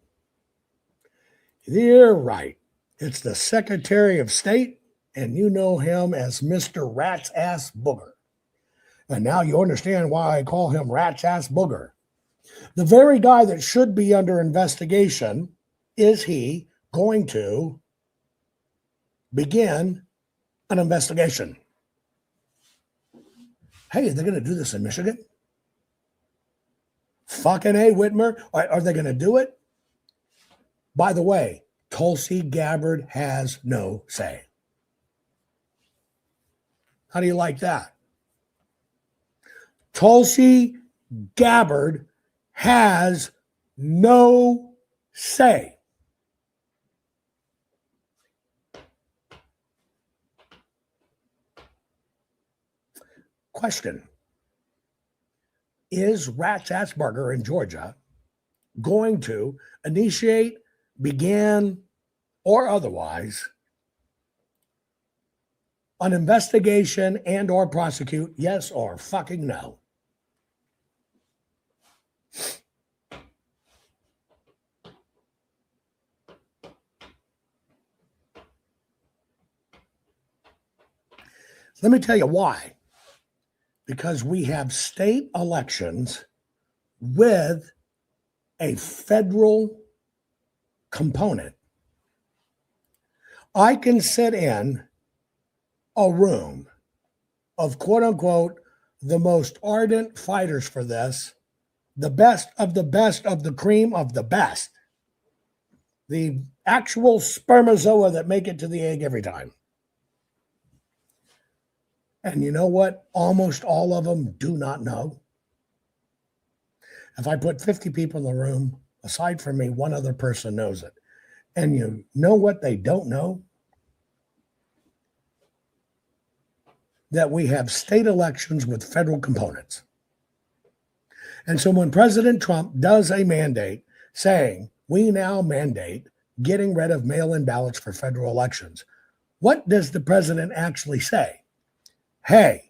You're right. It's the Secretary of State, and you know him as Mr. Rat's Ass Booger. And now you understand why I call him Rat's Ass Booger. The very guy that should be under investigation, is he going to begin an investigation? Hey, are they going to do this in Michigan? Fucking A, Whitmer. Are they going to do it? By the way, Tulsi Gabbard has no say. How do you like that? Tulsi Gabbard has no say. Question. Is Rat's Ass Burger in Georgia going to initiate, begin, or otherwise an investigation and or prosecute, yes or fucking no? Let me tell you why. Because we have state elections with a federal component. I can sit in a room of quote unquote the most ardent fighters for this, the best of the cream of the best, the actual spermazoa that make it to the egg every time. And you know what? Almost all of them do not know. If I put 50 people in the room, aside from me, one other person knows it. And you know what they don't know? That we have state elections with federal components. And so when President Trump does a mandate saying, we now mandate getting rid of mail-in ballots for federal elections, what does the president actually say? Hey,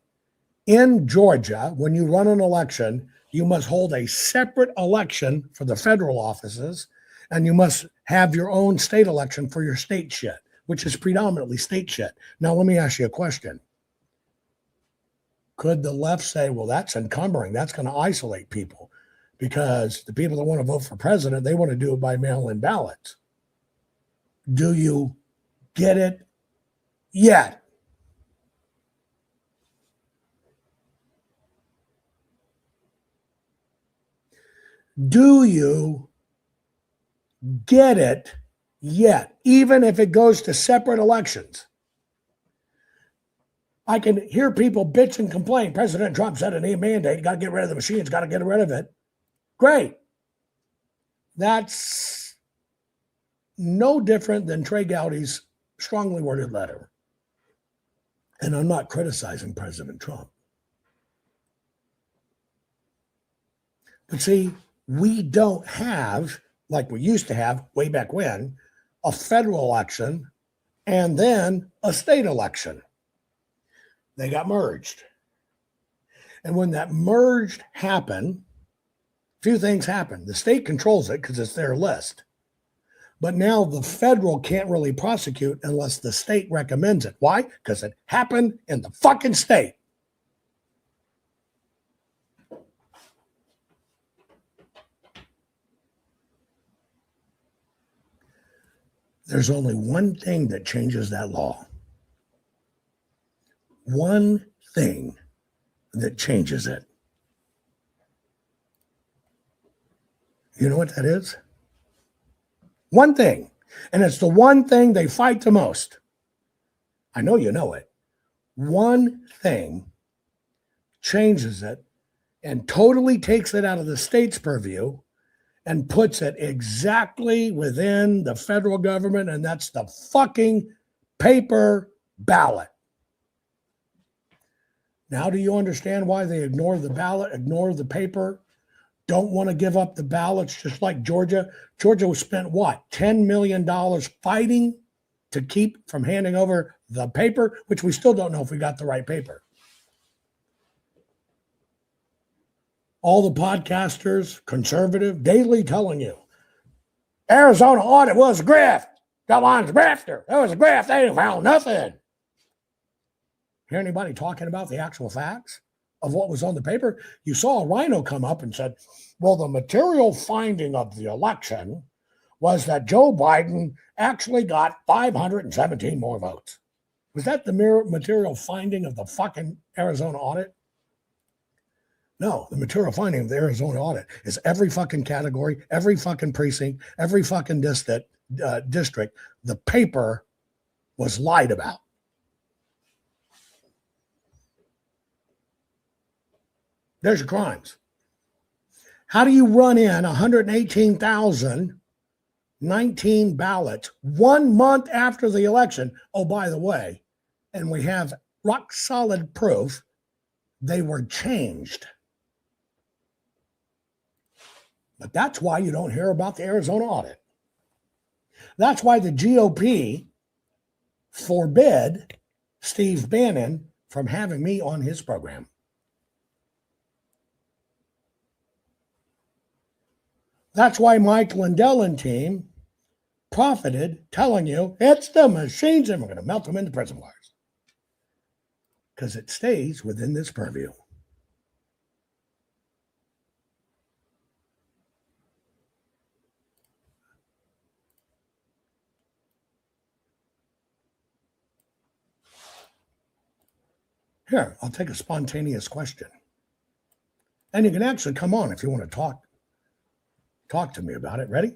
in Georgia, when you run an election, you must hold a separate election for the federal offices, and you must have your own state election for your state shit, which is predominantly state shit. Now, let me ask you a question. Could the left say, well, that's encumbering, that's going to isolate people, because the people that want to vote for president, they want to do it by mail-in ballots? Do you get it yet? Do you get it yet? Even if it goes to separate elections. I can hear people bitch and complain. President Trump said an mandate, got to get rid of the machines, got to get rid of it. Great. That's no different than Trey Gowdy's strongly worded letter. And I'm not criticizing President Trump. But see, we don't have, like we used to have way back when, a federal election and then a state election. They got merged. And when that merged happened, a few things happened. The state controls it because it's their list. But now the federal can't really prosecute unless the state recommends it. Why? Because it happened in the fucking state. There's only one thing that changes that law. One thing that changes it. You know what that is? One thing. And it's the one thing they fight the most. I know you know it. One thing changes it and totally takes it out of the state's purview and puts it exactly within the federal government, and that's the fucking paper ballot. Now, do you understand why they ignore the ballot, ignore the paper, don't want to give up the ballots, just like Georgia? Georgia spent what, $10 million fighting to keep from handing over the paper, which we still don't know if we got the right paper. All the podcasters, conservative, daily telling you, Arizona audit was a grift. Jovan's a grifter. It was a grift. They ain't found nothing. Hear anybody talking about the actual facts of what was on the paper? You saw a rhino come up and said, well, the material finding of the election was that Joe Biden actually got 517 more votes. Was that the material finding of the fucking Arizona audit? No, the material finding of the Arizona audit is every fucking category, every fucking precinct, every fucking district, the paper was lied about. There's your crimes. How do you run in 118,019 ballots 1 month after the election? Oh, by the way, and we have rock solid proof they were changed. But that's why you don't hear about the Arizona audit. That's why the GOP forbid Steve Bannon from having me on his program. That's why Mike Lindell and team profited telling you it's the machines and we're going to melt them into prison wires. Because it stays within this purview. Here, I'll take a spontaneous question. And you can actually come on if you want to talk to me about it. Ready?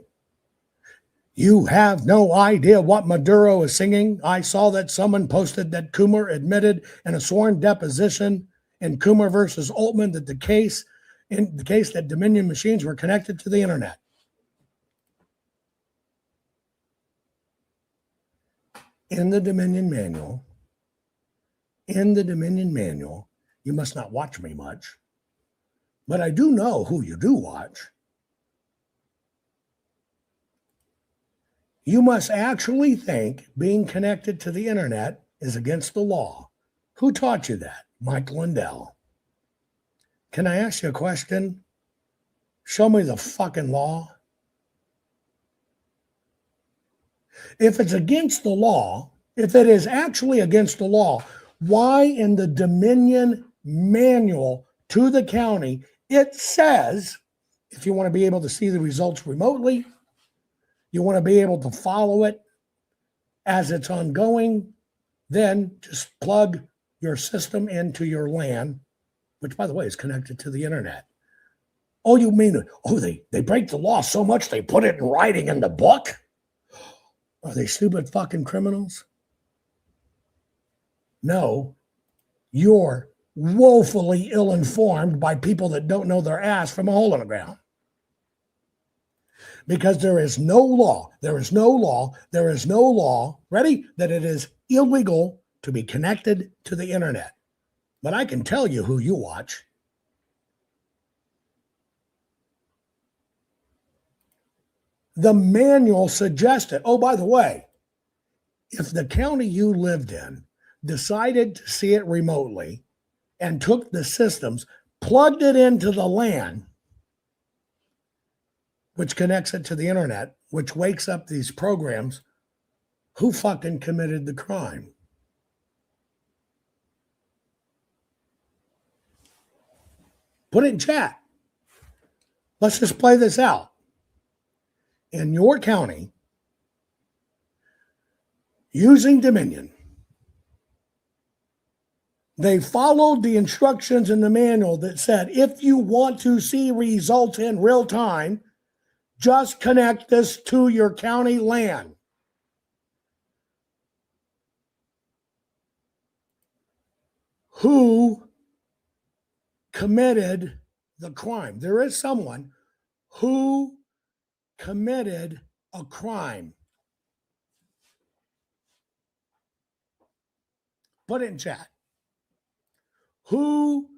You have no idea what Maduro is singing. I saw that someone posted that Coomer admitted in a sworn deposition in Coomer versus Altman that the case that Dominion machines were connected to the internet. In the Dominion manual, you must not watch me much, but I do know who you do watch. You must actually think being connected to the internet is against the law. Who taught you that? Mike Lindell. Can I ask you a question? Show me the fucking law. If it's against the law, if it is actually against the law, why in the Dominion manual to the county, it says, if you want to be able to see the results remotely, you want to be able to follow it as it's ongoing, then just plug your system into your LAN, which, by the way, is connected to the internet. Oh, you mean, they break the law so much they put it in writing in the book? Are they stupid fucking criminals? No, you're woefully ill-informed by people that don't know their ass from a hole in the ground. Because there is no law, ready, that it is illegal to be connected to the internet. But I can tell you who you watch. The manual suggested, oh, by the way, if the county you lived in decided to see it remotely and took the systems, plugged it into the LAN, which connects it to the internet, which wakes up these programs, who fucking committed the crime? Put it in chat. Let's just play this out. In your county, using Dominion, they followed the instructions in the manual that said, if you want to see results in real time, just connect this to your county LAN. who committed the crime. There is someone who committed a crime. Put it in chat. Who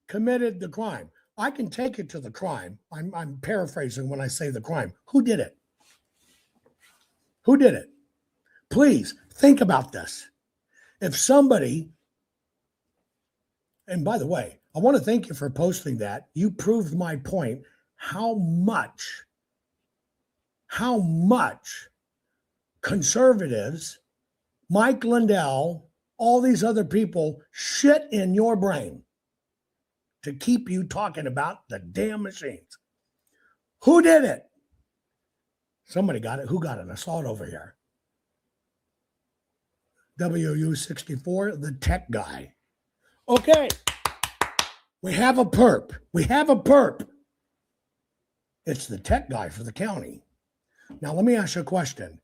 committed the crime? I can take it to the crime. I'm paraphrasing when I say the crime. Who did it? Who did it? Please think about this. If somebody, and by the way, I want to thank you for posting that. You proved my point how much conservatives, Mike Lindell, all these other people shit in your brain to keep you talking about the damn machines. Who did it? Somebody got it. Who got it? I saw it over here. WU64, the tech guy. Okay. We have a perp. It's the tech guy for the county. Now, let me ask you a question.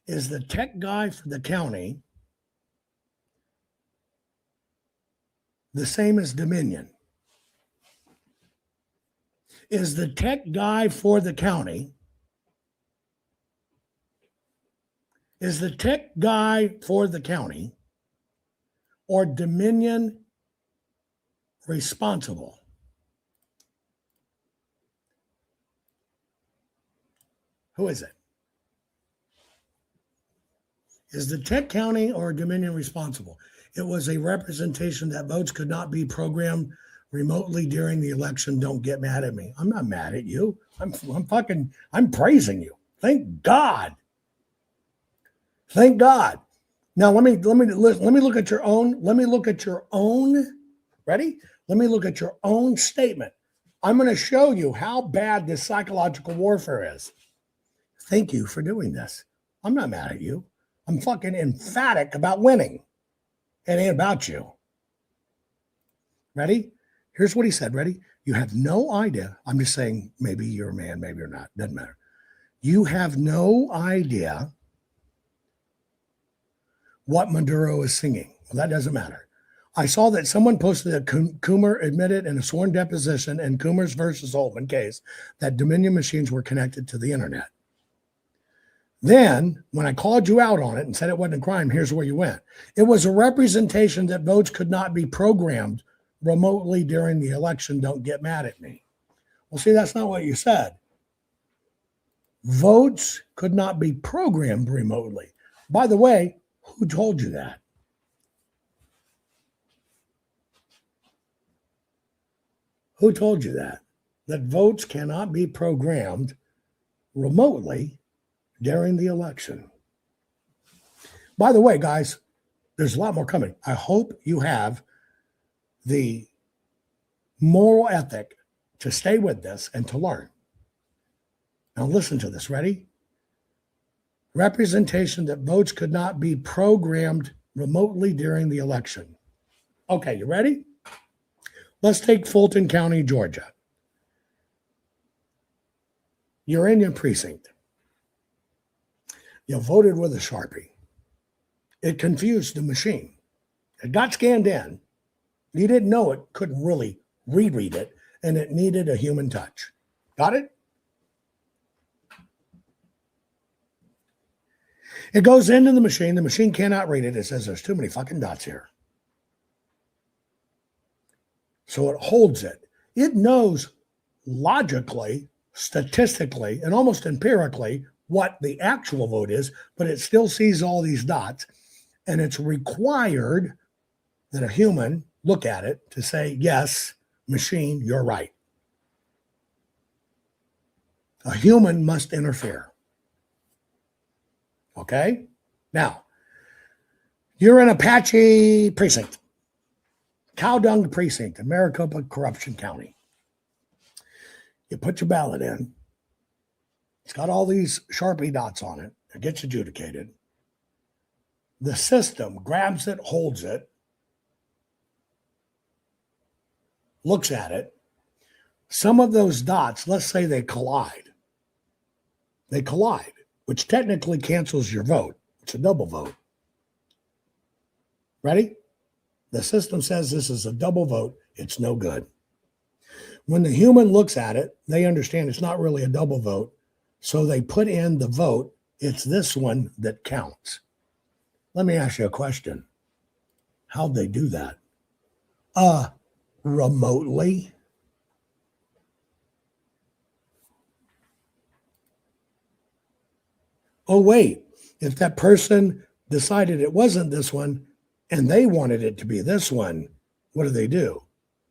Is the tech guy for the county the same as Dominion? Is the tech guy for the county, or Dominion responsible? Who is it? Is the tech county or Dominion responsible? It was a representation that votes could not be programmed remotely during the election. Don't get mad at me. I'm not mad at you. I'm praising you. Thank God. Thank God. Now let me look at your own. Ready? Let me look at your own statement. I'm going to show you how bad this psychological warfare is. Thank you for doing this. I'm not mad at you. I'm fucking emphatic about winning. It ain't about you. Ready? Here's what he said. Ready? You have no idea. I'm just saying, maybe you're a man, maybe you're not. Doesn't matter. You have no idea what Maduro is singing. Well, that doesn't matter. I saw that someone posted that Coomer admitted in a sworn deposition in Coomer's versus Holtman case that Dominion machines were connected to the internet. Then, when I called you out on it and said it wasn't a crime, here's where you went. It was a representation that votes could not be programmed remotely during the election. Don't get mad at me. Well, see, that's not what you said. Votes could not be programmed remotely. By the way, who told you that? Who told you that? That votes cannot be programmed remotely during the election. By the way, guys, there's a lot more coming. I hope you have the moral ethic to stay with this and to learn. Now listen to this. Ready? Representation that votes could not be programmed remotely during the election. Okay, you ready? Let's take Fulton County, Georgia. You're in your precinct. You voted with a Sharpie. It confused the machine. It got scanned in. You didn't know it, couldn't really reread it, and it needed a human touch. Got it? It goes into the machine. The machine cannot read it. It says there's too many fucking dots here. So it holds it. It knows logically, statistically, and almost empirically what the actual vote is, but it still sees all these dots. And it's required that a human look at it to say, yes, machine, you're right. A human must interfere. Okay? Now, you're in Apache precinct, Cow Dung precinct in Maricopa Corruption County. You put your ballot in. It's got all these Sharpie dots on it. It gets adjudicated. The system grabs it, holds it, looks at it. Some of those dots, let's say they collide. They collide, which technically cancels your vote. It's a double vote. Ready? The system says this is a double vote. It's no good. When the human looks at it, they understand it's not really a double vote. So they put in the vote. It's this one that counts. Let me ask you a question. How'd they do that? Remotely. Oh, wait. If that person decided it wasn't this one and they wanted it to be this one, what do?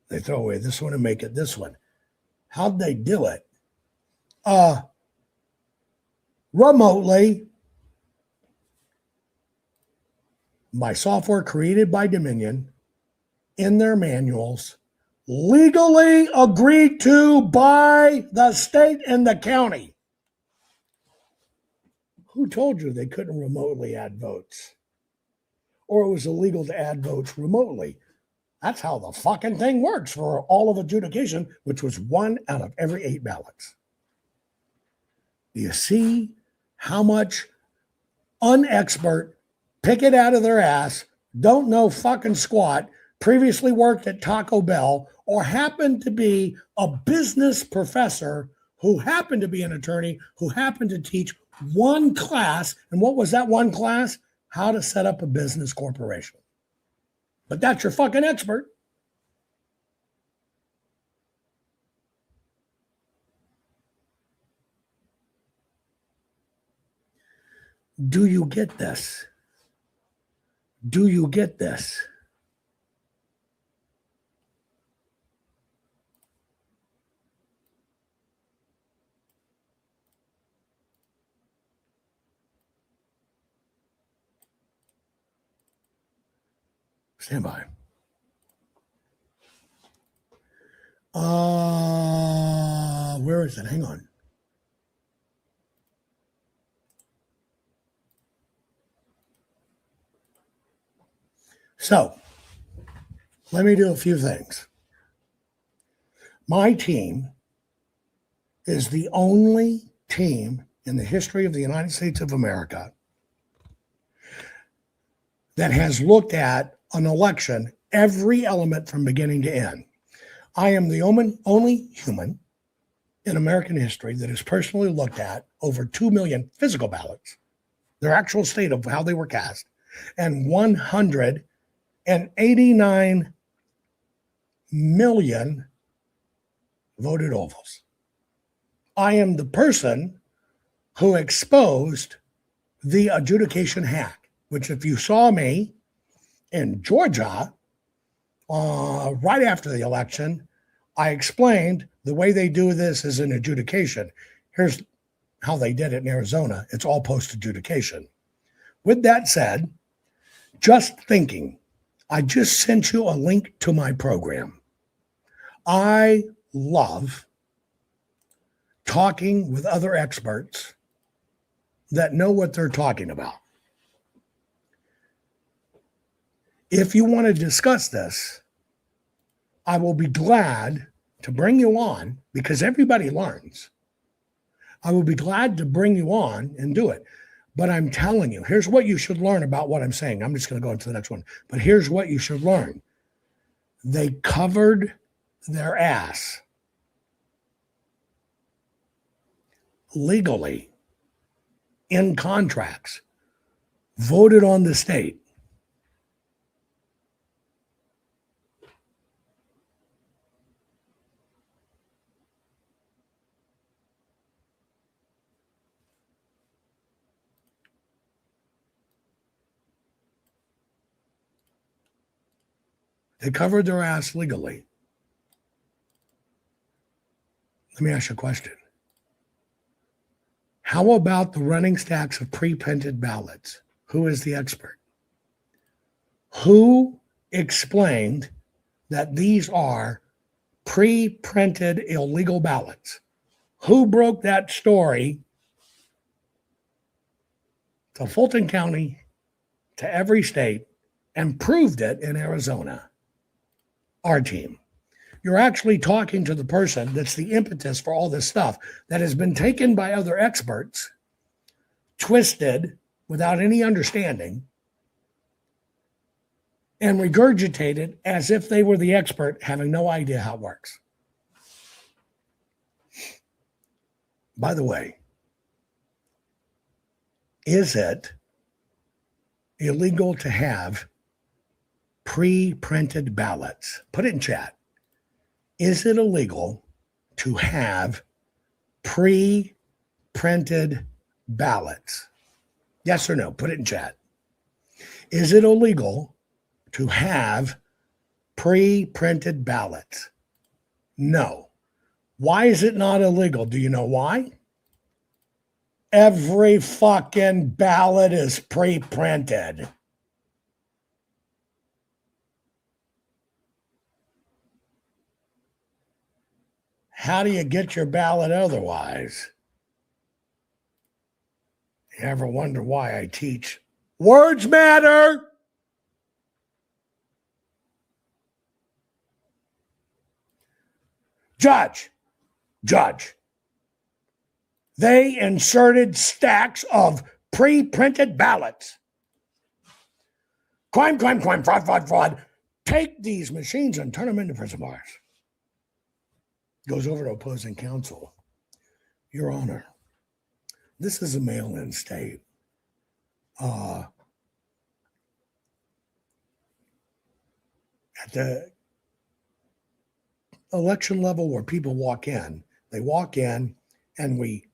They throw away this one and make it this one. How'd they do it? Remotely. By software created by Dominion in their manuals, legally agreed to by the state and the county. Who told you they couldn't remotely add votes? Or it was illegal to add votes remotely? That's how the fucking thing works for all of adjudication, which was 1 out of every 8 ballots. Do you see how much unexpert pick it out of their ass, don't know fucking squat, previously worked at Taco Bell, or happened to be a business professor who happened to be an attorney, who happened to teach one class? And what was that one class? How to set up a business corporation. But that's your fucking expert. Do you get this? Do you get this? Stand by. Where is it? Hang on. So, let me do a few things. My team is the only team in the history of the United States of America that has looked at an election, every element from beginning to end. I am the only human in American history that has personally looked at over 2 million physical ballots, their actual state of how they were cast, and 189 million voted ovals. I am the person who exposed the adjudication hack, which if you saw me in Georgia right after the election, I explained the way they do this is an adjudication. Here's how they did it in Arizona. It's all post-adjudication. With that said, just thinking, I just sent you a link to my program. I love talking with other experts that know what they're talking about. If you want to discuss this, I will be glad to bring you on because everybody learns. I will be glad to bring you on and do it. But I'm telling you, here's what you should learn about what I'm saying. I'm just going to go into the next one. But here's what you should learn. They covered their ass legally in contracts, voted on the state. They covered their ass legally. Let me ask you a question. How about the running stacks of pre-printed ballots? Who is the expert? Who explained that these are pre-printed illegal ballots? Who broke that story to Fulton County, to every state, and proved it in Arizona? Our team. You're actually talking to the person that's the impetus for all this stuff that has been taken by other experts, twisted without any understanding, and regurgitate it as if they were the expert, having no idea how it works. By the way, is it illegal to have pre-printed ballots? Put it in chat. Is it illegal to have pre-printed ballots? Yes or no? Put it in chat. Is it illegal to have pre-printed ballots? No. Why is it not illegal? Do you know why? Every fucking ballot is pre-printed. How do you get your ballot otherwise? You ever wonder why I teach words matter? Judge. They inserted stacks of pre-printed ballots. Crime, fraud. Take these machines and turn them into prison bars. Goes over to opposing counsel. Your Honor, this is a mail-in state. At the election level where people walk in, they walk in and we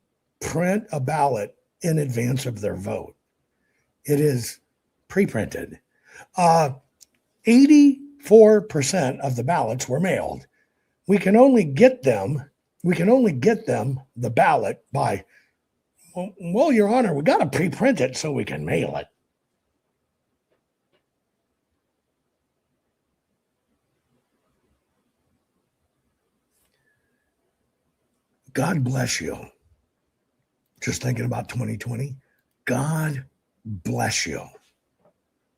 print a ballot in advance of their vote. It is pre-printed. 84% of the ballots were mailed. We can only get them, the ballot by, well, Your Honor, we got to pre-print it so we can mail it. God bless you. Just thinking about 2020. God bless you.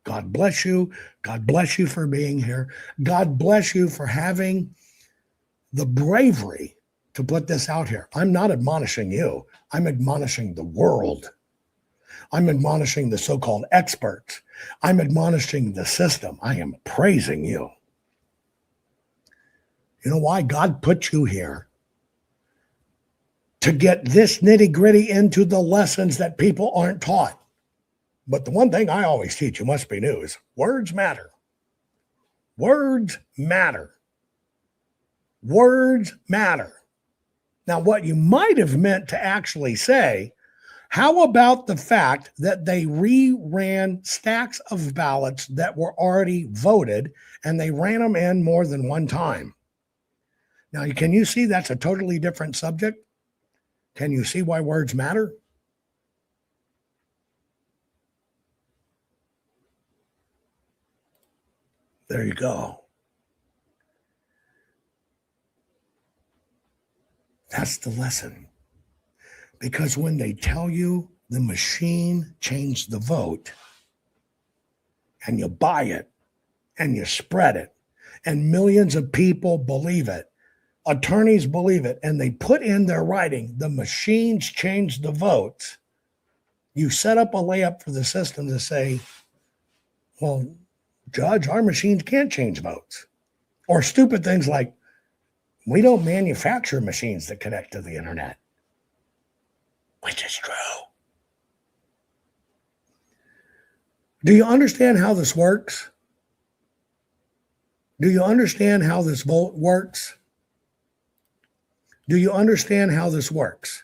God bless you. God bless you for being here. God bless you for having the bravery to put this out here. I'm not admonishing you. I'm admonishing the world. I'm admonishing the so-called experts. I'm admonishing the system. I am praising you. You know why? God put you here to get this nitty-gritty into the lessons that people aren't taught. But the one thing I always teach, you must be new, is words matter. Words matter. Words matter. Now, what you might have meant to actually say, how about the fact that they reran stacks of ballots that were already voted and they ran them in more than one time? Now, can you see that's a totally different subject? Can you see why words matter? There you go. That's the lesson. Because when they tell you the machine changed the vote, and you buy it, and you spread it, and millions of people believe it, attorneys believe it, and they put in their writing, the machines changed the votes, you set up a layup for the system to say, well, Judge, our machines can't change votes. Or stupid things like, we don't manufacture machines that connect to the internet. Which is true. Do you understand how this works? Do you understand how this vote works? Do you understand how this works?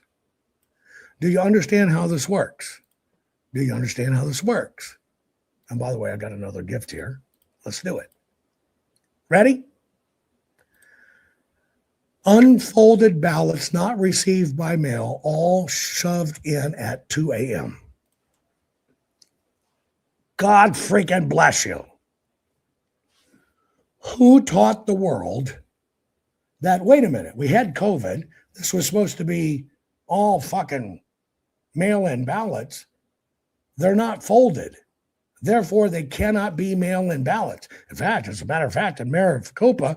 Do you understand how this works? Do you understand how this works? And by the way, I got another gift here. Let's do it. Ready? Unfolded ballots not received by mail, all shoved in at 2 a.m. God freaking bless you. Who taught the world that, wait a minute, we had COVID. This was supposed to be all fucking mail-in ballots. They're not folded. Therefore, they cannot be mail-in ballots. In fact, as a matter of fact, in Maricopa,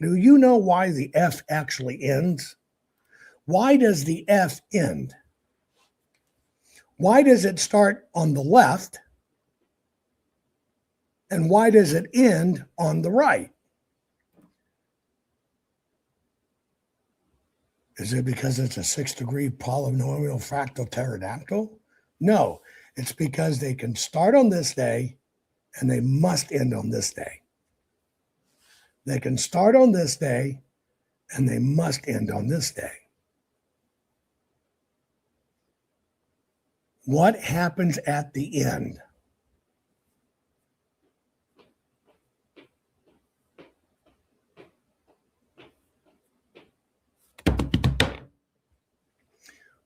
Do you know why the F actually ends? Why does the F end? Why does it start on the left? And why does it end on the right? Is it because it's a 6-degree polynomial fractal pterodactyl? No, it's because they can start on this day and they must end on this day. They can start on this day and they must end on this day. What happens at the end?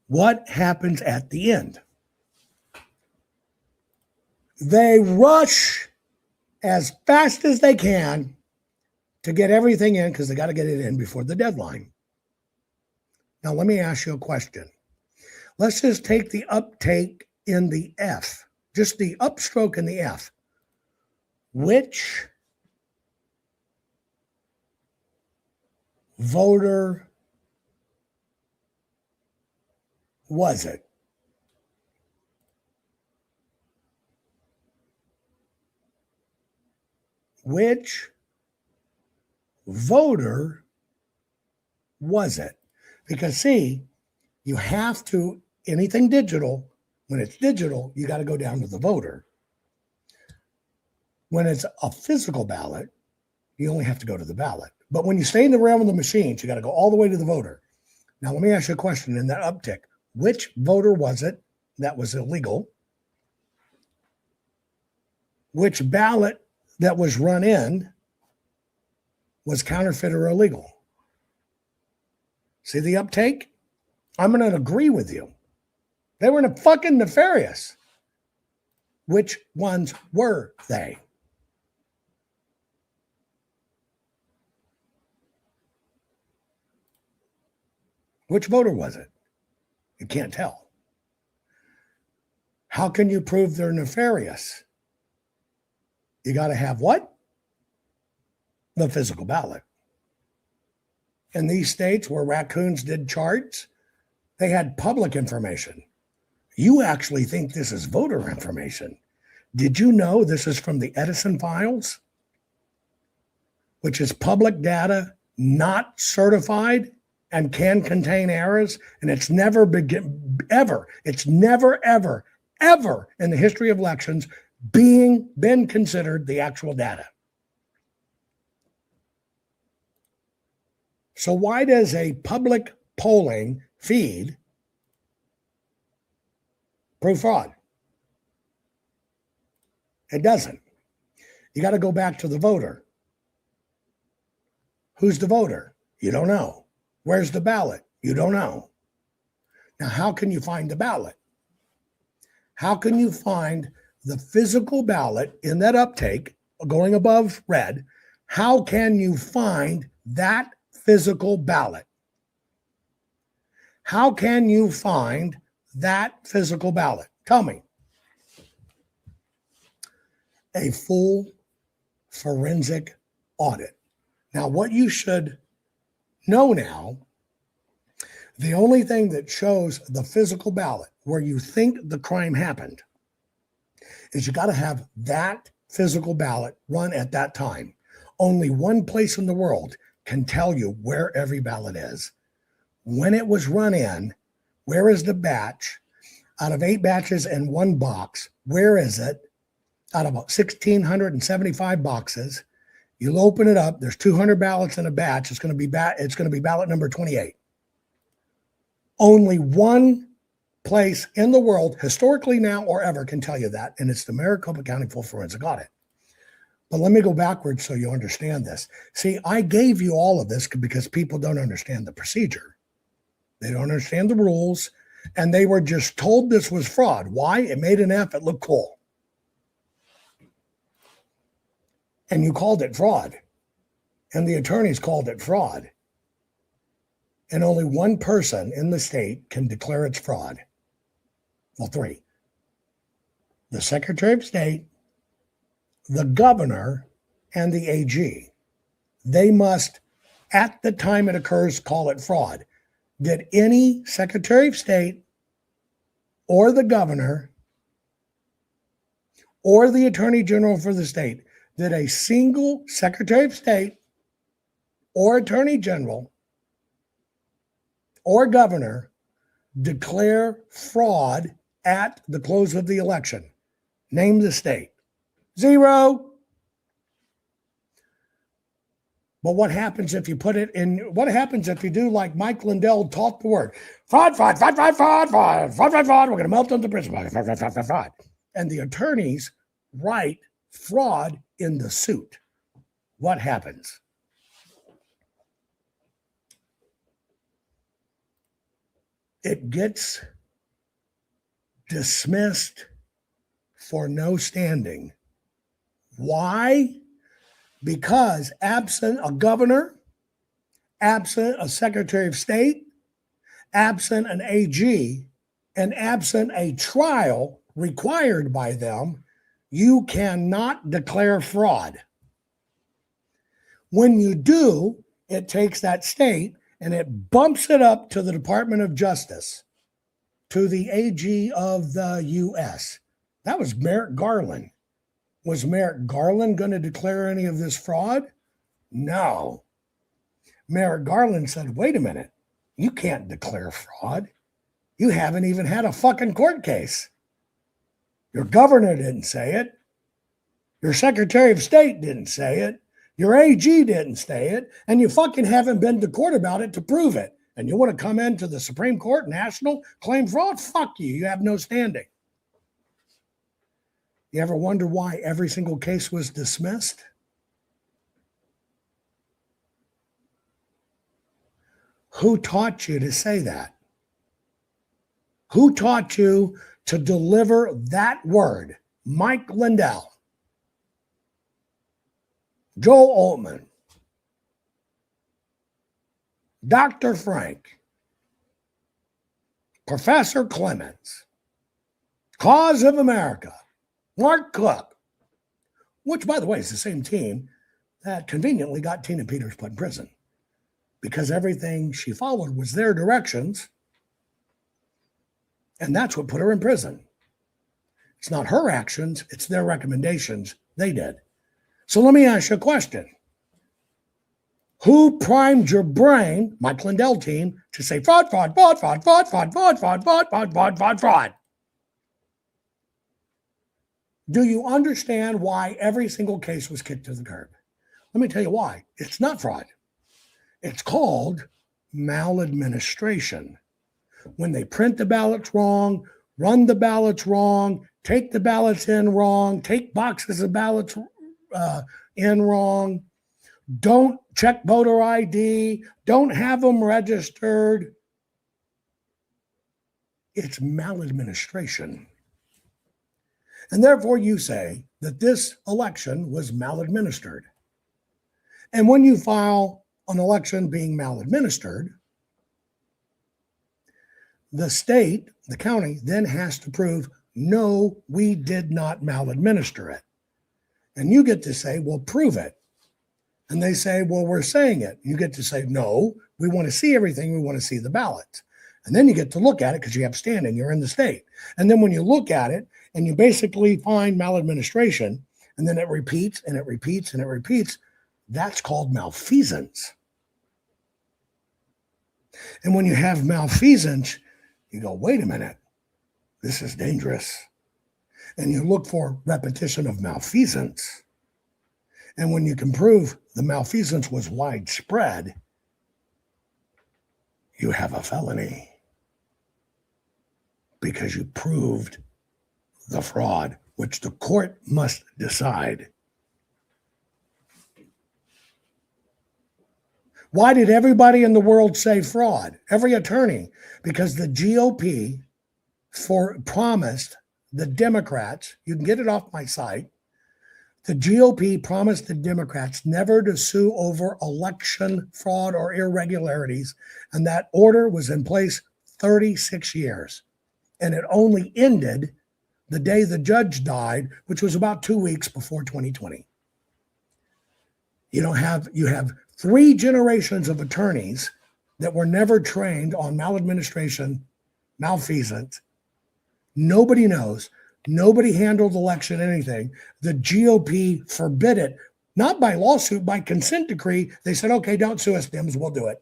What happens at the end? They rush as fast as they can to get everything in because they got to get it in before the deadline. Now, let me ask you a question. Let's just take the uptake in the F, just the upstroke in the F. Which voter was it? Which voter was it? Because see, you have to, anything digital, when it's digital, you got to go down to the voter. When it's a physical ballot, you only have to go to the ballot. But when you stay in the realm of the machines, you got to go all the way to the voter. Now, let me ask you a question in that uptick. Which voter was it that was illegal? Which ballot that was run in was counterfeit or illegal? See the uptake? I'm going to agree with you. They were fucking nefarious. Which ones were they? Which voter was it? You can't tell. How can you prove they're nefarious? You got to have what? The physical ballot. In these states where raccoons did charts, they had public information. You actually think this is voter information. Did you know this is from the Edison files, which is public data, not certified and can contain errors? And it's never ever in the history of elections been considered the actual data. So why does a public polling feed prove fraud? It doesn't. You got to go back to the voter. Who's the voter? You don't know. Where's the ballot? You don't know. Now, how can you find the ballot? How can you find the physical ballot in that uptake going above red? How can you find that physical ballot? How can you find that physical ballot? Tell me. A full forensic audit. Now, what you should know now, the only thing that shows the physical ballot where you think the crime happened is you got to have that physical ballot run at that time. Only one place in the world can tell you where every ballot is. When it was run in, where is the batch? Out of 8 batches in one box, where is it? Out of 1,675 boxes, you'll open it up. There's 200 ballots in a batch. It's going to be ballot number 28. Only one place in the world, historically now or ever, can tell you that, and it's the Maricopa County Full Forensic Audit. But let me go backwards so you understand this. See, I gave you all of this because people don't understand the procedure. They don't understand the rules, and they were just told this was fraud. Why? It made an F. It looked cool. And you called it fraud. And the attorneys called it fraud. And only one person in the state can declare it's fraud. Well, 3. The Secretary of State, the governor, and the AG. They must at the time it occurs, call it fraud. Did any Secretary of State or the governor or the Attorney General for the state, did a single Secretary of State or Attorney General or governor declare fraud at the close of the election? Name the state. Zero. But what happens if you put it in? What happens if you do like Mike Lindell taught the word? Fraud, fraud, fraud, fraud, fraud, fraud, fraud, fraud, fraud. We're going to melt them to prison. Fraud, fraud, fraud, fraud, fraud. And the attorneys write fraud in the suit. What happens? It gets dismissed for no standing. Why? Because absent a governor, absent a Secretary of State, absent an AG, and absent a trial required by them, you cannot declare fraud. When you do, it takes that state and it bumps it up to the Department of Justice, to the AG of the U.S. That was Merrick Garland. Was Merrick Garland going to declare any of this fraud? No. Merrick Garland said, wait a minute, you can't declare fraud. You haven't even had a fucking court case. Your governor didn't say it. Your Secretary of State didn't say it. Your AG didn't say it. And you fucking haven't been to court about it to prove it. And you want to come into the Supreme Court, national, claim fraud? Fuck you. You have no standing. You ever wonder why every single case was dismissed? Who taught you to say that? Who taught you to deliver that word? Mike Lindell, Joel Altman, Dr. Frank, Professor Clements, Cause of America, Mark Cook, which, by the way, is the same team that conveniently got Tina Peters put in prison because everything she followed was their directions, and that's what put her in prison. It's not her actions, it's their recommendations they did. So let me ask you a question. Who primed your brain, Mike Lindell team, to say fraud, fraud, fraud, fraud, fraud, fraud, fraud, fraud, fraud, fraud, fraud, fraud, fraud? Do you understand why every single case was kicked to the curb? Let me tell you why. It's not fraud. It's called maladministration. When they print the ballots wrong, run the ballots wrong, take the ballots in wrong, take boxes of ballots in wrong, don't check voter ID, don't have them registered. It's maladministration. And therefore you say that this election was maladministered. And when you file an election being maladministered, the state, the county, then has to prove, no, we did not maladminister it. And you get to say, well, prove it. And they say, well, we're saying it. You get to say, no, we want to see everything. We want to see the ballots. And then you get to look at it because you have standing. You're in the state. And then when you look at it and you basically find maladministration, and then it repeats and it repeats and it repeats, that's called malfeasance. And when you have malfeasance, you go, wait a minute, this is dangerous. And you look for repetition of malfeasance. And when you can prove the malfeasance was widespread, you have a felony because you proved the fraud, which the court must decide. Why did everybody in the world say fraud? Every attorney, because the GOP promised the Democrats, you can get it off my site, the GOP promised the Democrats never to sue over election fraud or irregularities, and that order was in place 36 years. And it only ended the day the judge died, which was about 2 weeks before 2020. You have 3 generations of attorneys that were never trained on maladministration, malfeasance. Nobody knows. Nobody handled election anything. The GOP forbid it, not by lawsuit, by consent decree. They said, okay, don't sue us, Dems, we'll do it.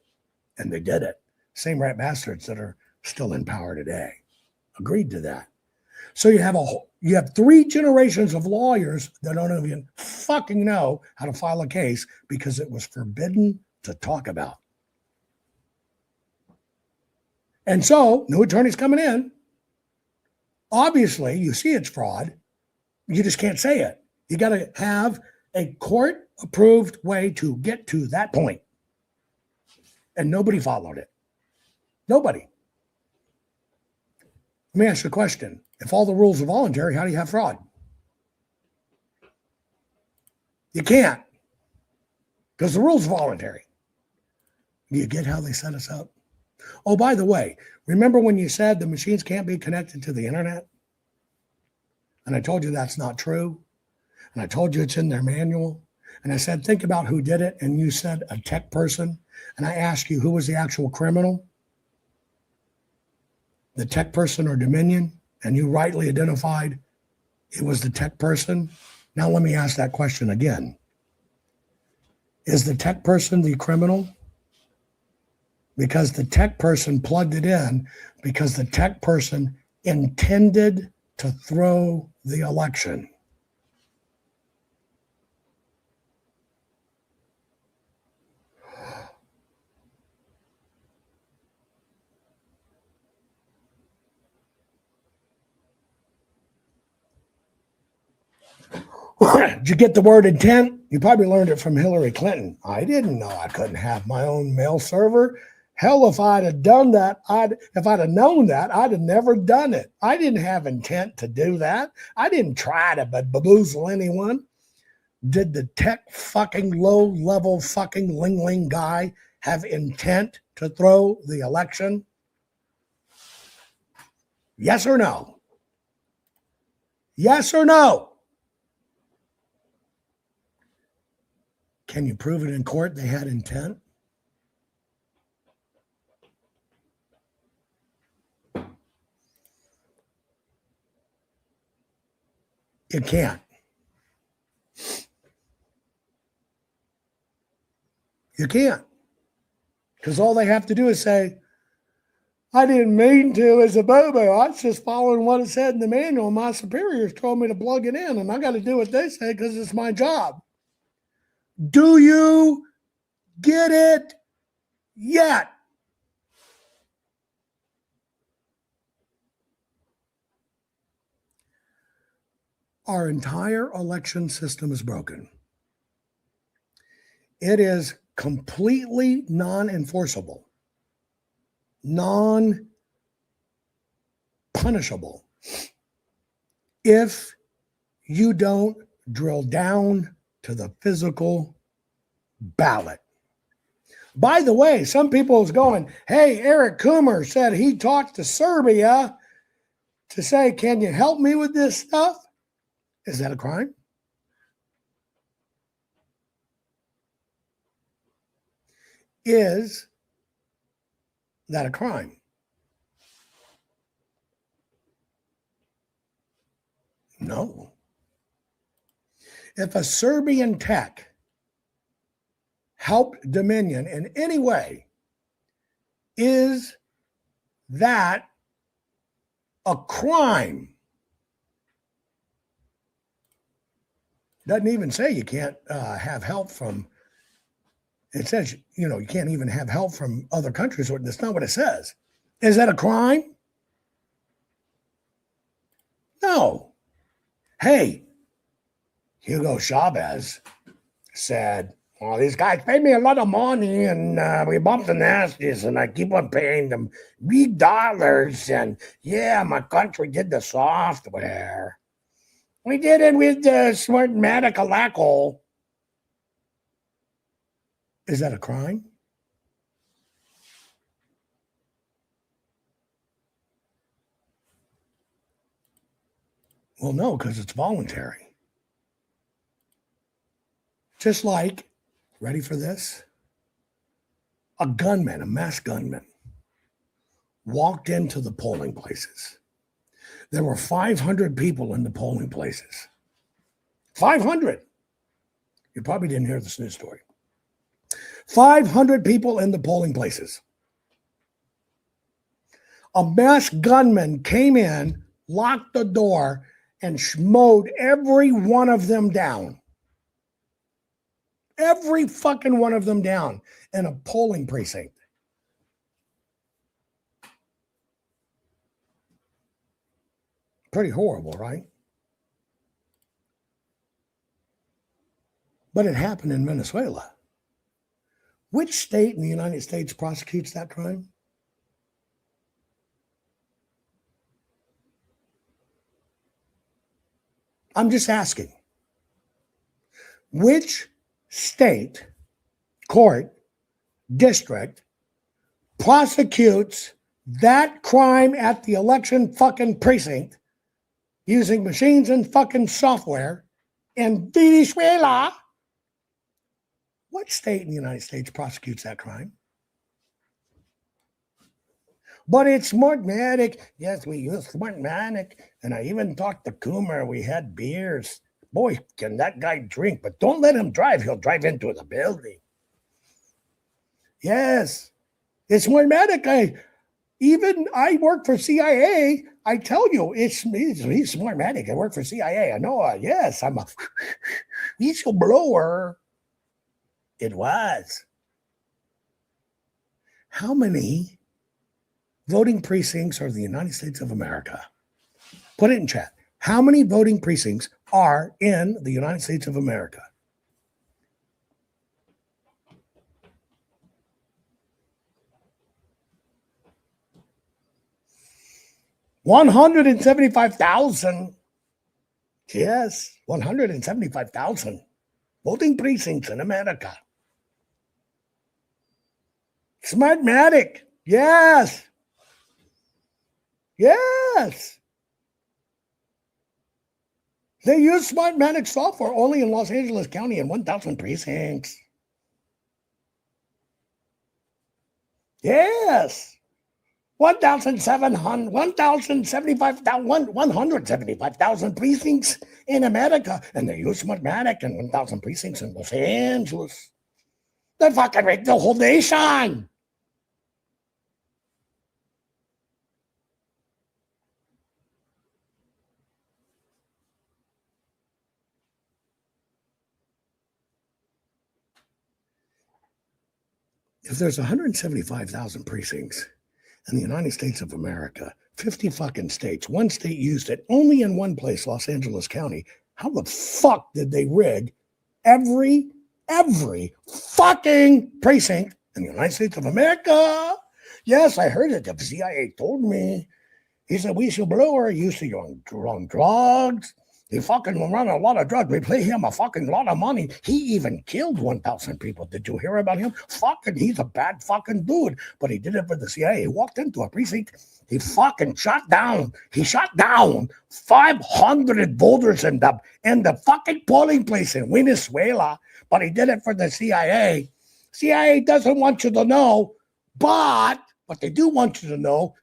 And they did it. Same rat bastards that are still in power today agreed to that. So you have 3 generations of lawyers that don't even fucking know how to file a case because it was forbidden to talk about. And so new attorneys coming in. Obviously, you see it's fraud. You just can't say it. You got to have a court-approved way to get to that point. And nobody followed it. Nobody. Let me ask you a question. If all the rules are voluntary, how do you have fraud? You can't. Because the rules are voluntary. Do you get how they set us up? Oh, by the way, remember when you said the machines can't be connected to the internet? And I told you that's not true. And I told you it's in their manual. And I said, think about who did it. And you said a tech person. And I asked you, who was the actual criminal? The tech person or Dominion? And you rightly identified it was the tech person. Now let me ask that question again. Is the tech person the criminal? Because the tech person plugged it in because the tech person intended to throw the election. Did you get the word intent? You probably learned it from Hillary Clinton. I didn't know I couldn't have my own mail server. Hell, if I'd have done that, if I'd have known that, I'd have never done it. I didn't have intent to do that. I didn't try to bamboozle anyone. Did the tech fucking low-level fucking ling-ling guy have intent to throw the election? Yes or no? Yes or no? Can you prove it in court they had intent? You can't. You can't. Because all they have to do is say, I didn't mean to as a bobo. I was just following what it said in the manual. My superiors told me to plug it in, and I got to do what they say because it's my job. Do you get it yet? Our entire election system is broken. It is completely non-enforceable, non-punishable if you don't drill down to the physical ballot. By the way, some people is going, hey, Eric Coomer said he talked to Serbia to say, can you help me with this stuff? Is that a crime? Is that a crime? No. If a Serbian tech helped Dominion in any way, is that a crime? Doesn't even say you can't have help from, it says, you can't even have help from other countries. That's not what it says. Is that a crime? No. Hey, Hugo Chavez said, well, these guys paid me a lot of money and we bumped the nasties and I keep on paying them $3. And yeah, my country did the software. We did it with the Smartmatic Alackle. Is that a crime? Well, no, because it's voluntary. Just like Ready for this? A gunman, a masked gunman, walked into the polling places. There were 500 people in the polling places. 500. You probably didn't hear this news story. 500 people in the polling places. A masked gunman came in, locked the door, and mowed every one of them down. Every fucking one of them down in a polling precinct. Pretty horrible, right? But it happened in Venezuela. Which state in the United States prosecutes that crime? I'm just asking. Which state court district prosecutes that crime at the election fucking precinct using machines and fucking software in Venezuela? What state in the United States prosecutes that crime? But it's Smartmatic. Yes, we use Smartmatic. And I even talked to Coomer. We had beers. Boy, can that guy drink. But don't let him drive. He'll drive into the building. Yes. It's Smartmatic. I work for CIA. I tell you, he's Smartmatic. I work for CIA. I know. Yes, I'm a whistleblower. It was. How many voting precincts are in the United States of America? Put it in chat. How many voting precincts are in the United States of America? $175,000. Yes, 175,000 voting precincts in America. Smartmatic. Yes. Yes. They use Smartmatic software only in Los Angeles County and 1,000 precincts. Yes. 175,000 precincts in America. And they use Smartmatic and 1,000 precincts in Los Angeles. They fucking rate the whole nation. If there's 175,000 precincts in the United States of America, 50 fucking states, one state used it only in one place, Los Angeles County, how the fuck did they rig every fucking precinct in the United States of America? Yes, I heard it. The CIA told me. He's a whistleblower, used to on drugs. He fucking run a lot of drugs. We pay him a fucking lot of money. He even killed 1,000 people. Did you hear about him? Fucking, he's a bad fucking dude. But he did it for the CIA. He walked into a precinct. He fucking shot down 500 voters in the fucking polling place in Venezuela. But he did it for the CIA. CIA doesn't want you to know, but they do want you to know.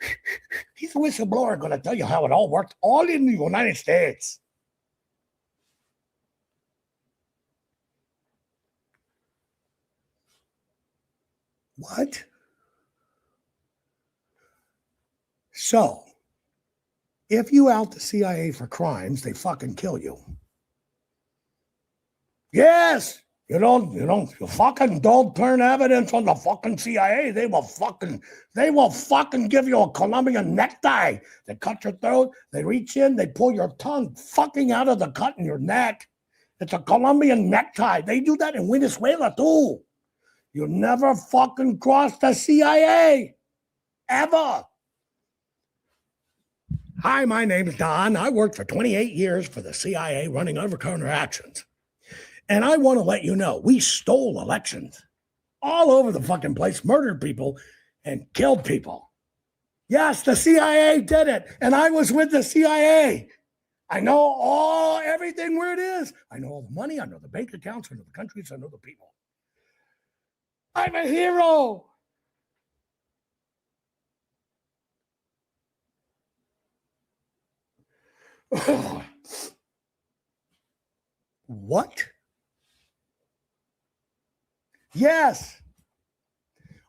He's a whistleblower going to tell you how it all worked, all in the United States. What? So, if you out the CIA for crimes, they fucking kill you. Yes, you fucking don't turn evidence on the fucking CIA. They will fucking give you a Colombian necktie. They cut your throat, they reach in, they pull your tongue fucking out of the cut in your neck. It's a Colombian necktie. They do that in Venezuela too. You never fucking cross the CIA. Ever. Hi, my name is Don. I worked for 28 years for the CIA running undercover actions. And I want to let you know, we stole elections all over the fucking place, murdered people, and killed people. Yes, the CIA did it. And I was with the CIA. I know everything where it is. I know all the money. I know the bank accounts. I know the countries. I know the people. I'm a hero. What? Yes.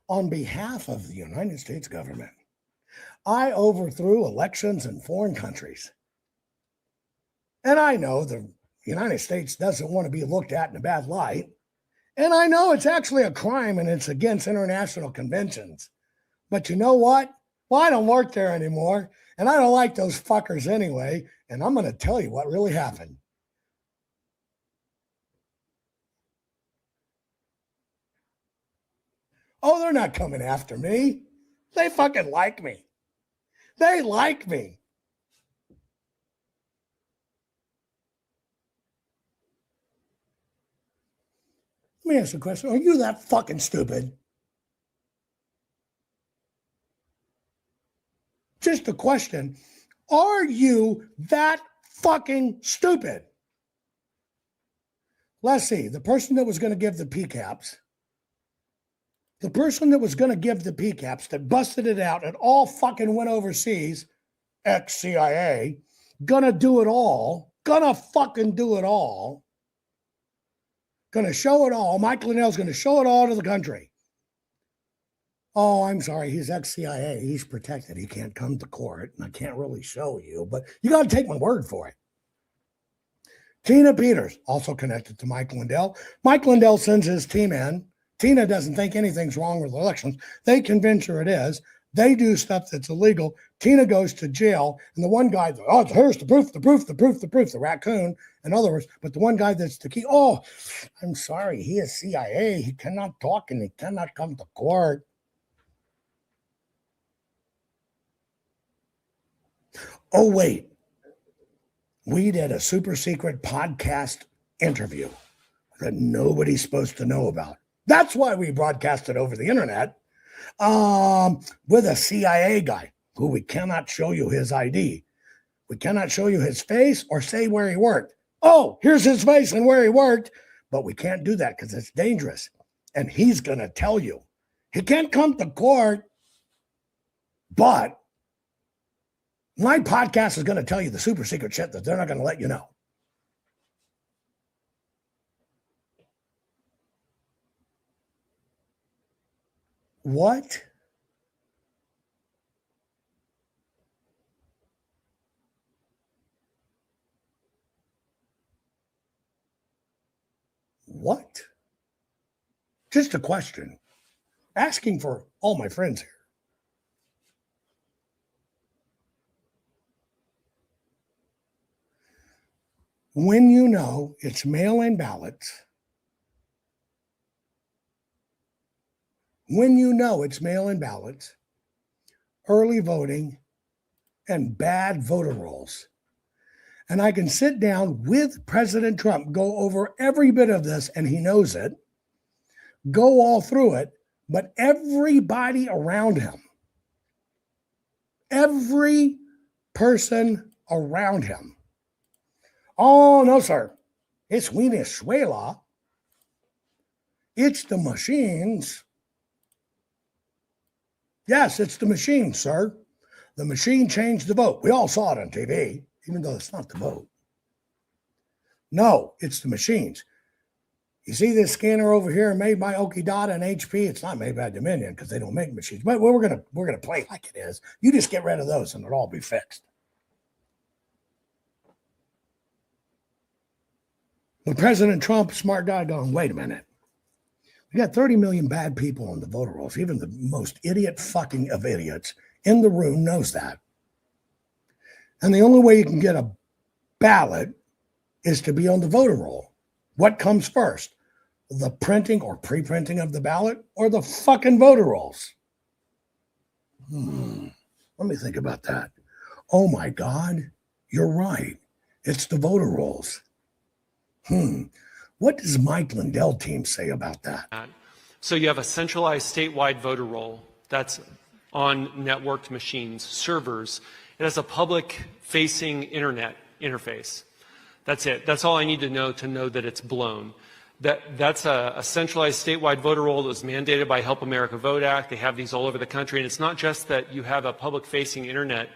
On behalf of the United States government, I overthrew elections in foreign countries. And I know the United States doesn't want to be looked at in a bad light. And I know it's actually a crime and it's against international conventions. But you know what? Well, I don't work there anymore. And I don't like those fuckers anyway. And I'm going to tell you what really happened. Oh, they're not coming after me. They fucking like me. They like me. Let me ask you a question. Are you that fucking stupid? Just a question. Are you that fucking stupid? Let's see. The person that was going to give the PCAPs, that busted it out and all fucking went overseas, ex-CIA, gonna do it all, gonna fucking do it all, gonna show it all. Mike Lindell's gonna show it all to the country. Oh, I'm sorry, he's ex-CIA. He's protected. He can't come to court, and I can't really show you, but you got to take my word for it. Tina Peters, also connected to Mike Lindell. Mike Lindell sends his team in. Tina doesn't think anything's wrong with elections. They convince her it is. They do stuff that's illegal. Tina goes to jail, and the one guy, oh, here's the proof, the raccoon, in other words, but the one guy that's the key, oh, I'm sorry, he is CIA. He cannot talk, and he cannot come to court. Oh, wait. We did a super secret podcast interview that nobody's supposed to know about. That's why we broadcast it over the internet with a CIA guy who we cannot show you his ID. We cannot show you his face or say where he worked. Oh, here's his face and where he worked, but we can't do that because it's dangerous. And he's going to tell you. He can't come to court, but my podcast is going to tell you the super secret shit that they're not going to let you know. What? What? Just a question. Asking for all my friends here. When you know it's mail-in ballots, early voting, and bad voter rolls, and I can sit down with President Trump, go over every bit of this, and he knows it, go all through it, but everybody around him, every person around him, oh, no, sir. It's Venezuela. It's the machines. Yes, it's the machine, sir. The machine changed the vote. We all saw it on TV, even though it's not the vote. No, it's the machines. You see this scanner over here made by Okidata and HP? It's not made by Dominion because they don't make machines. But we're gonna play like it is. You just get rid of those and it'll all be fixed. But President Trump, smart guy, going, wait a minute. We got 30 million bad people on the voter rolls. Even the most idiot fucking of idiots in the room knows that. And the only way you can get a ballot is to be on the voter roll. What comes first? The printing or pre-printing of the ballot or the fucking voter rolls? Let me think about that. Oh my God, you're right. It's the voter rolls. What does Mike Lindell team say about that? So you have a centralized statewide voter roll that's on networked machines, servers. It has a public-facing internet interface. That's it. That's all I need to know that it's blown. That's a centralized statewide voter roll that was mandated by Help America Vote Act. They have these all over the country, and it's not just that you have a public-facing internet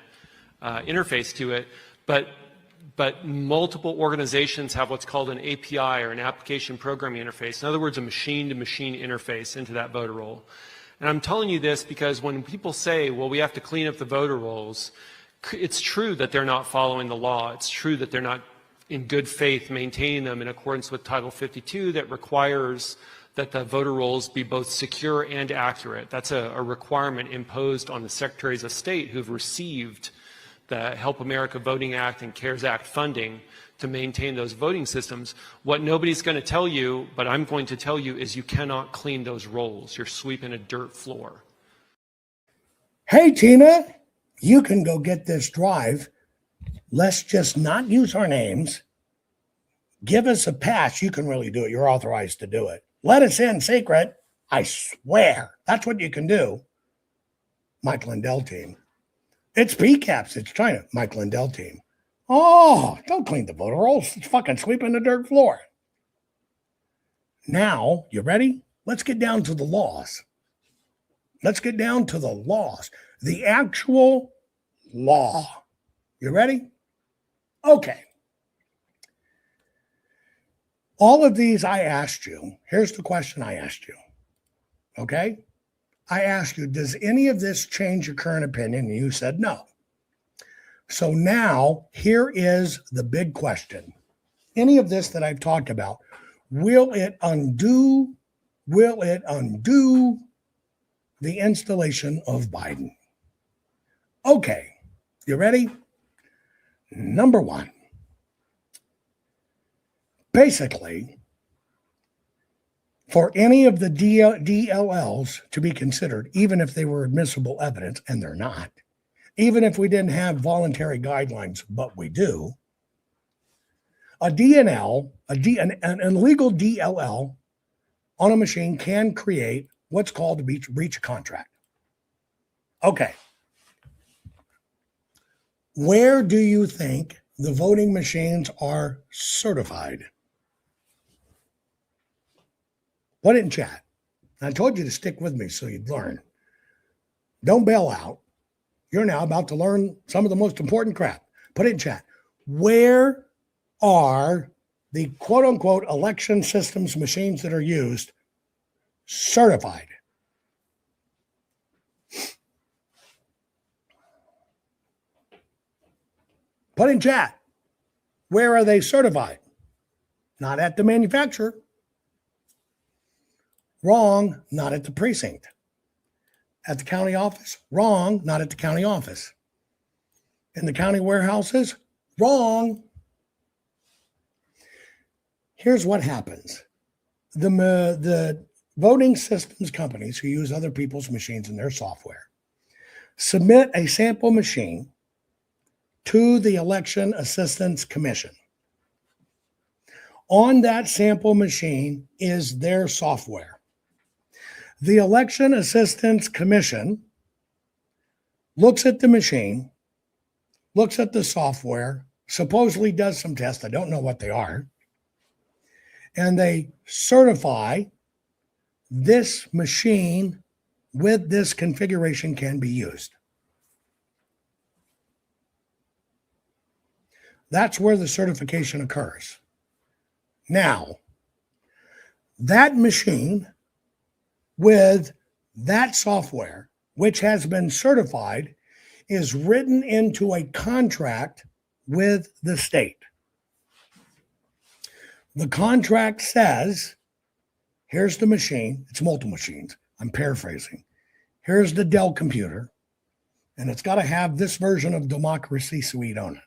interface to it, but multiple organizations have what's called an API, or an application programming interface. In other words, a machine-to-machine interface into that voter roll. And I'm telling you this because when people say, well, we have to clean up the voter rolls, it's true that they're not following the law. It's true that they're not in good faith maintaining them in accordance with Title 52 that requires that the voter rolls be both secure and accurate. That's a requirement imposed on the secretaries of state who've received the Help America Voting Act and CARES Act funding to maintain those voting systems. What nobody's going to tell you, but I'm going to tell you, is you cannot clean those rolls. You're sweeping a dirt floor. Hey, Tina, you can go get this drive. Let's just not use our names. Give us a pass. You can really do it. You're authorized to do it. Let us in secret. I swear. That's what you can do. Mike Lindell team. It's PCAPS. It's China. Mike Lindell team. Oh, don't clean the voter rolls. It's fucking sweeping the dirt floor. Now, you ready? Let's get down to the laws. Let's get down to the laws. The actual law. You ready? Okay. All of these I asked you. Here's the question I asked you. Okay? I asked you, does any of this change your current opinion? And you said no. So now here is the big question. Any of this that I've talked about, will it undo the installation of Biden? Okay. You ready? Number one. Basically, for any of the DLLs to be considered, even if they were admissible evidence, and they're not, even if we didn't have voluntary guidelines, but we do, an illegal DLL on a machine can create what's called a breach of contract. Okay. Where do you think the voting machines are certified? Put it in chat. I told you to stick with me so you'd learn. Don't bail out. You're now about to learn some of the most important crap. Put it in chat. Where are the quote-unquote election systems machines that are used certified? Put in chat. Where are they certified? Not at the manufacturer. Wrong, not at the precinct. At the county office? Wrong, not at the county office. In the county warehouses? Wrong. Here's what happens. The voting systems companies who use other people's machines in their software submit a sample machine to the Election Assistance Commission. On that sample machine is their software. The Election Assistance Commission looks at the machine, looks at the software, supposedly does some tests. I don't know what they are. And they certify this machine with this configuration can be used. That's where the certification occurs. Now, that machine with that software, which has been certified, is written into a contract with the state. The contract says, here's the machine. It's multiple machines. I'm paraphrasing. Here's the Dell computer, and it's got to have this version of Democracy Suite on it.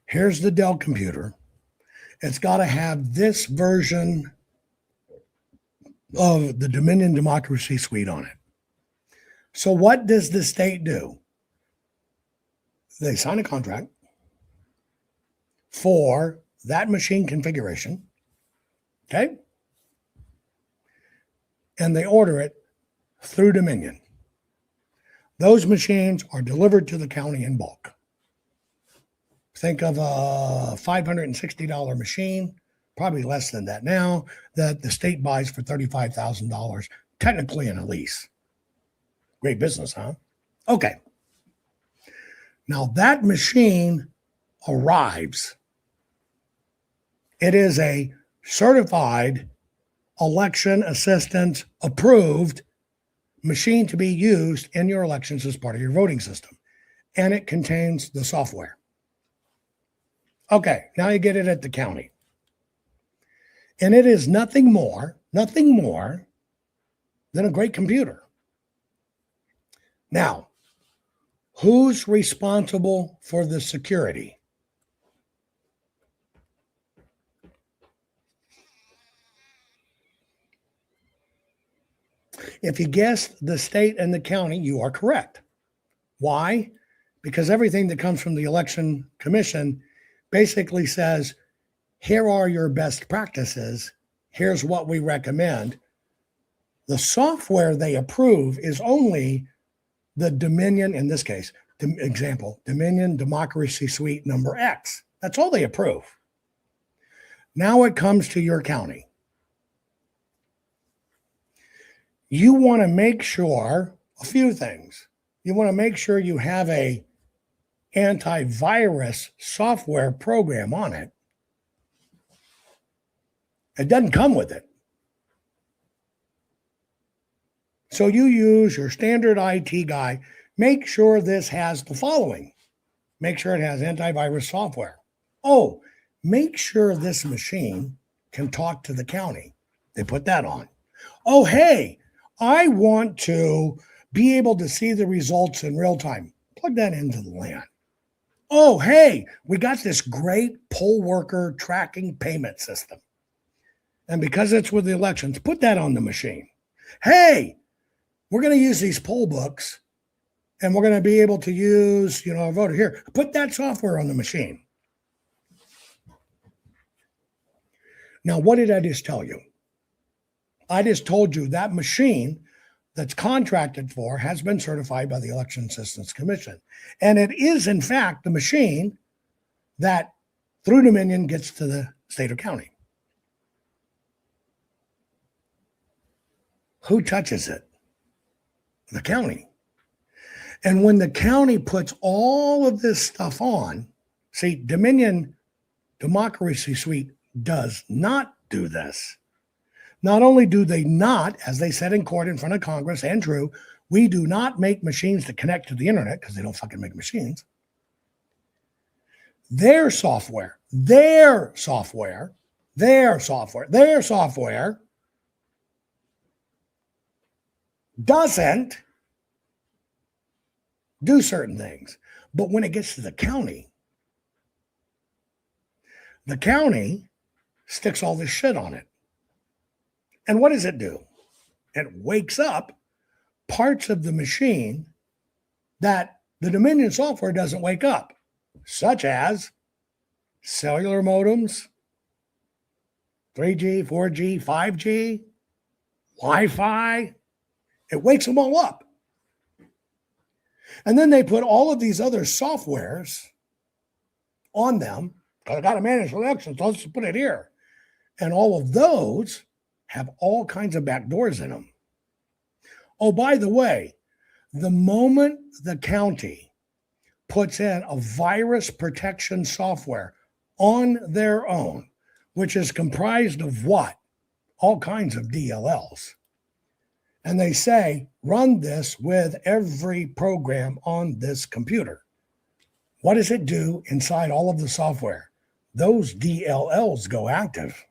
Here's the Dell computer. It's got to have this version of the Dominion Democracy Suite on it. So what does the state do? They sign a contract for that machine configuration, okay? And they order it through Dominion. Those machines are delivered to the county in bulk. Think of a $560 machine, probably less than that now, that the state buys for $35,000, technically in a lease. Great business, huh? Okay. Now that machine arrives. It is a certified election assistant approved machine to be used in your elections as part of your voting system. And it contains the software. Okay, now you get it at the county. And it is nothing more than a great computer. Now, who's responsible for the security? If you guessed the state and the county, you are correct. Why? Because everything that comes from the Election Commission basically says, here are your best practices. Here's what we recommend. The software they approve is only the Dominion, in this case, example, Dominion Democracy Suite number X. That's all they approve. Now it comes to your county. You want to make sure a few things. You want to make sure you have a antivirus software program on it. It doesn't come with it. So you use your standard IT guy. Make sure this has the following. Make sure it has antivirus software. Oh, make sure this machine can talk to the county. They put that on. Oh, hey, I want to be able to see the results in real time. Plug that into the LAN. Oh, hey, we got this great poll worker tracking payment system. And because it's with the elections, put that on the machine. Hey, we're going to use these poll books and we're going to be able to use, a voter here. Put that software on the machine. Now, what did I just tell you? I just told you that machine that's contracted for has been certified by the Election Assistance Commission. And it is, in fact, the machine that, through Dominion, gets to the state or county. Who touches it? The county. And when the county puts all of this stuff on, see, Dominion Democracy Suite does not do this. Not only do they not, as they said in court in front of Congress, and true, we do not make machines that connect to the internet because they don't fucking make machines. Their software doesn't do certain things. But when it gets to the county sticks all this shit on it. And what does it do? It wakes up parts of the machine that the Dominion software doesn't wake up, such as cellular modems, 3G, 4G, 5G, Wi-Fi. It wakes them all up. And then they put all of these other softwares on them. I got to manage elections, so let's just put it here. And all of those have all kinds of back doors in them. Oh, by the way, the moment the county puts in a virus protection software on their own, which is comprised of what? All kinds of DLLs. And they say, run this with every program on this computer. What does it do inside all of the software? Those DLLs go active.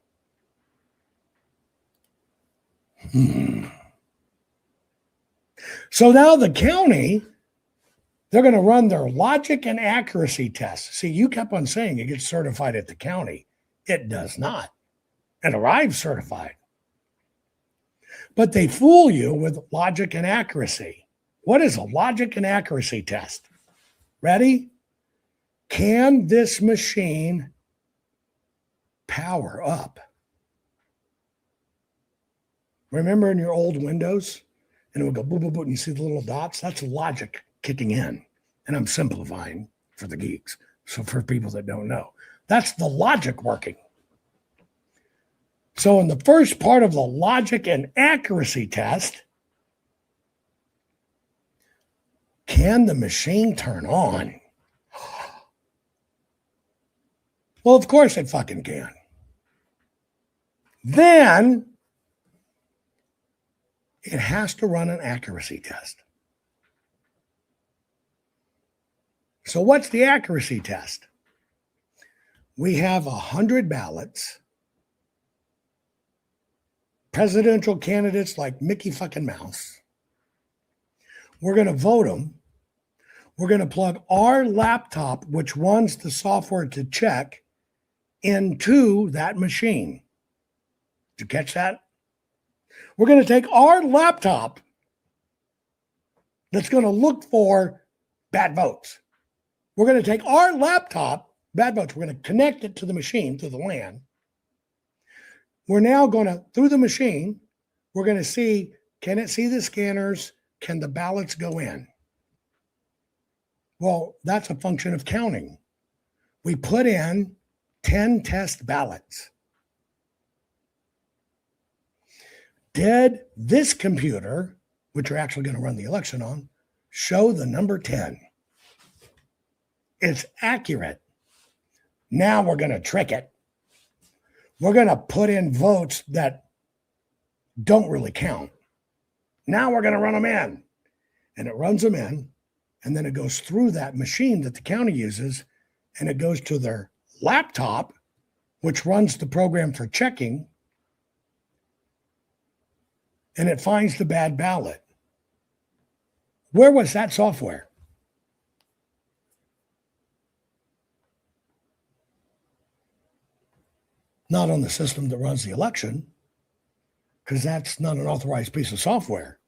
So now the county, they're going to run their logic and accuracy tests. See, you kept on saying it gets certified at the county. It does not. It arrives certified. But they fool you with logic and accuracy. What is a logic and accuracy test? Ready? Can this machine power up? Remember in your old Windows? And it would go boop, boop, boop, and you see the little dots? That's logic kicking in. And I'm simplifying for the geeks. So for people that don't know, that's the logic working. So in the first part of the logic and accuracy test, can the machine turn on? Well, of course it fucking can. Then it has to run an accuracy test. So what's the accuracy test? We have 100 ballots, presidential candidates like Mickey fucking Mouse. We're going to vote them. We're going to plug our laptop, which runs the software to check, into that machine. Did you catch that? We're going to take our laptop that's going to look for bad votes. We're going to take our laptop, bad votes, we're going to connect it to the machine, to the LAN. We're now going to, through the machine, we're going to see, can it see the scanners? Can the ballots go in? Well, that's a function of counting. We put in 10 test ballots. Did this computer, which we're actually going to run the election on, show the number 10? It's accurate. Now we're going to trick it. We're going to put in votes that don't really count. Now we're going to run them in. And it runs them in. And then it goes through that machine that the county uses. And it goes to their laptop, which runs the program for checking. And it finds the bad ballot. Where was that software? Not on the system that runs the election, because that's not an authorized piece of software.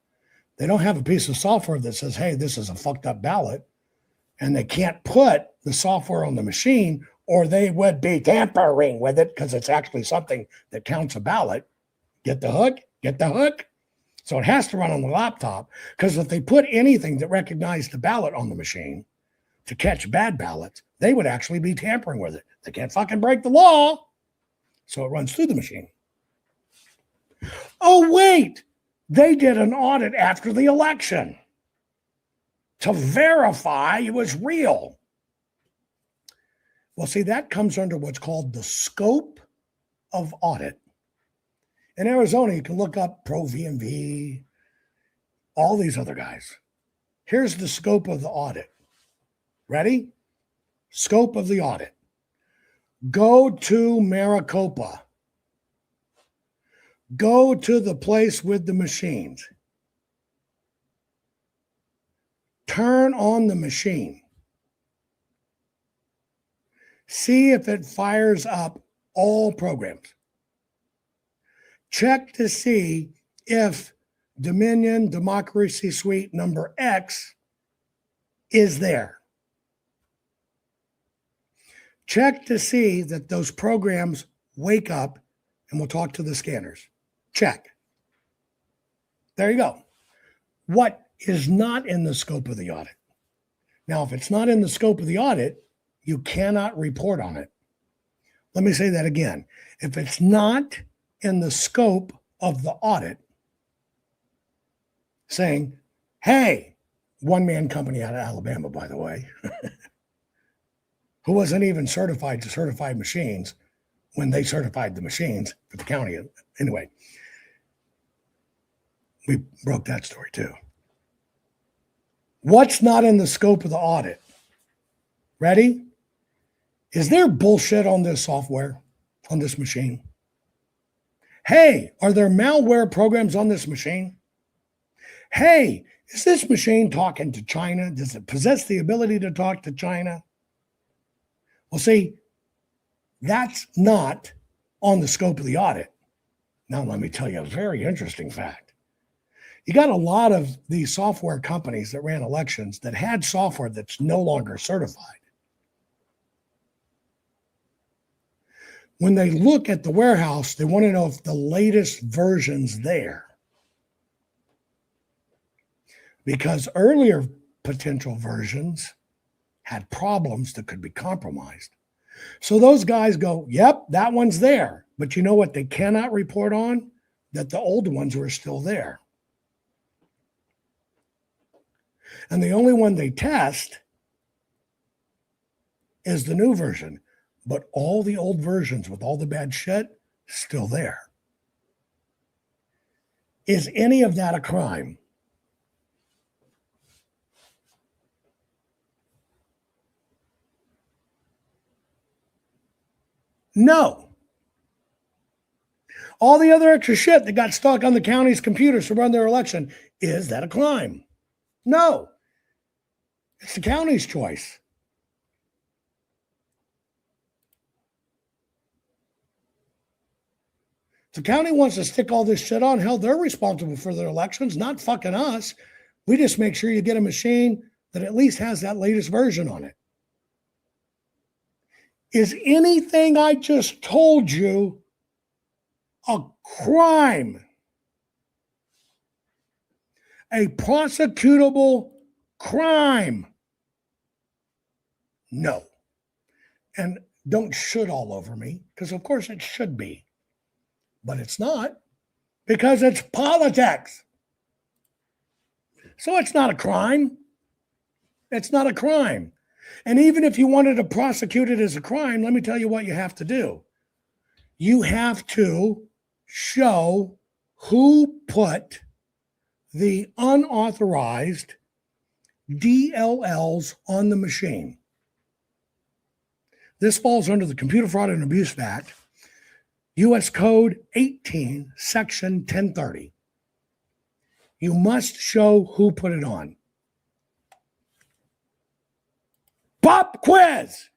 They don't have a piece of software that says, hey, this is a fucked up ballot, and they can't put the software on the machine, or they would be tampering with it because it's actually something that counts a ballot. Get the hook? Get the hook? So it has to run on the laptop, because if they put anything that recognized the ballot on the machine to catch bad ballots, they would actually be tampering with it. They can't fucking break the law. So it runs through the machine. Oh, wait, they did an audit after the election to verify it was real. Well, see, that comes under what's called the scope of audit. In Arizona, you can look up Pro VMV, all these other guys. Here's the scope of the audit. Ready? Scope of the audit. Go to Maricopa. Go to the place with the machines. Turn on the machine. See if it fires up all programs. Check to see if Dominion Democracy Suite number X is there. Check to see that those programs wake up, and we'll talk to the scanners. Check. There you go. What is not in the scope of the audit? Now, if it's not in the scope of the audit, you cannot report on it. Let me say that again. If it's not in the scope of the audit, saying, hey, one-man company out of Alabama, by the way, who wasn't even certified to certify machines when they certified the machines for the county. Anyway, we broke that story too. What's not in the scope of the audit? Ready? Is there bullshit on this software, on this machine? Hey, are there malware programs on this machine? Hey, is this machine talking to China? Does it possess the ability to talk to China? Well, see, that's not on the scope of the audit. Now, let me tell you a very interesting fact. You got a lot of these software companies that ran elections that had software that's no longer certified. When they look at the warehouse, they want to know if the latest version's there. Because earlier potential versions had problems that could be compromised. So those guys go, yep, that one's there. But you know what they cannot report on? That the old ones were still there. And the only one they test is the new version. But all the old versions with all the bad shit, still there. Is any of that a crime? No. All the other extra shit that got stuck on the county's computers to run their election, is that a crime? No. It's the county's choice. If the county wants to stick all this shit on, hell, they're responsible for their elections, not fucking us. We just make sure you get a machine that at least has that latest version on it. Is anything I just told you a crime? A prosecutable crime? No. And don't should all over me, because of course it should be. But it's not, because it's politics. So it's not a crime. It's not a crime. And even if you wanted to prosecute it as a crime, let me tell you what you have to do. You have to show who put the unauthorized DLLs on the machine. This falls under the Computer Fraud and Abuse Act, U.S. Code 18, Section 1030. You must show who put it on. Pop quiz!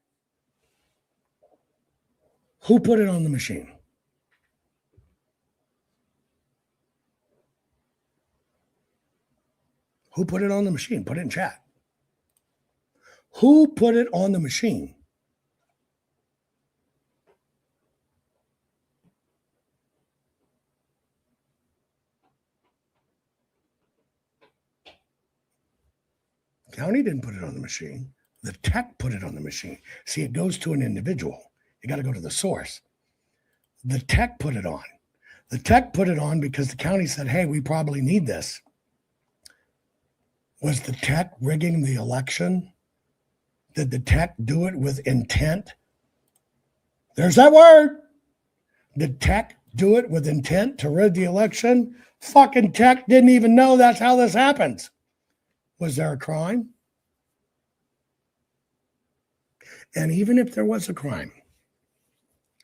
Who put it on the machine? Who put it on the machine? Put it in chat. Who put it on the machine? The county didn't put it on the machine. The tech put it on the machine. See, it goes to an individual. You got to go to the source. The tech put it on. The tech put it on because the county said, hey, we probably need this. Was the tech rigging the election? Did the tech do it with intent? There's that word. Did tech do it with intent to rig the election? Fucking tech didn't even know that's how this happens. Was there a crime? And even if there was a crime,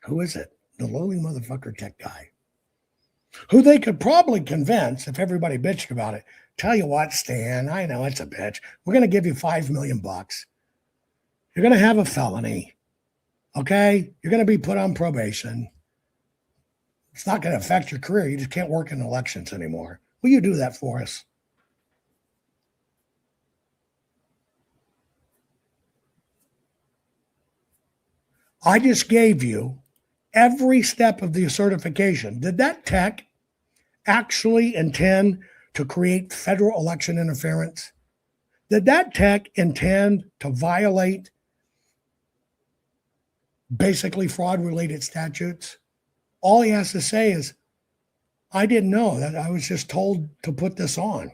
who is it? The lowly motherfucker tech guy. Who they could probably convince, if everybody bitched about it, tell you what, Stan, I know it's a bitch. We're going to give you $5 million. You're going to have a felony. Okay? You're going to be put on probation. It's not going to affect your career. You just can't work in elections anymore. Will you do that for us? I just gave you every step of the certification. Did that tech actually intend to create federal election interference? Did that tech intend to violate basically fraud-related statutes? All he has to say is, I didn't know that. I was just told to put this on.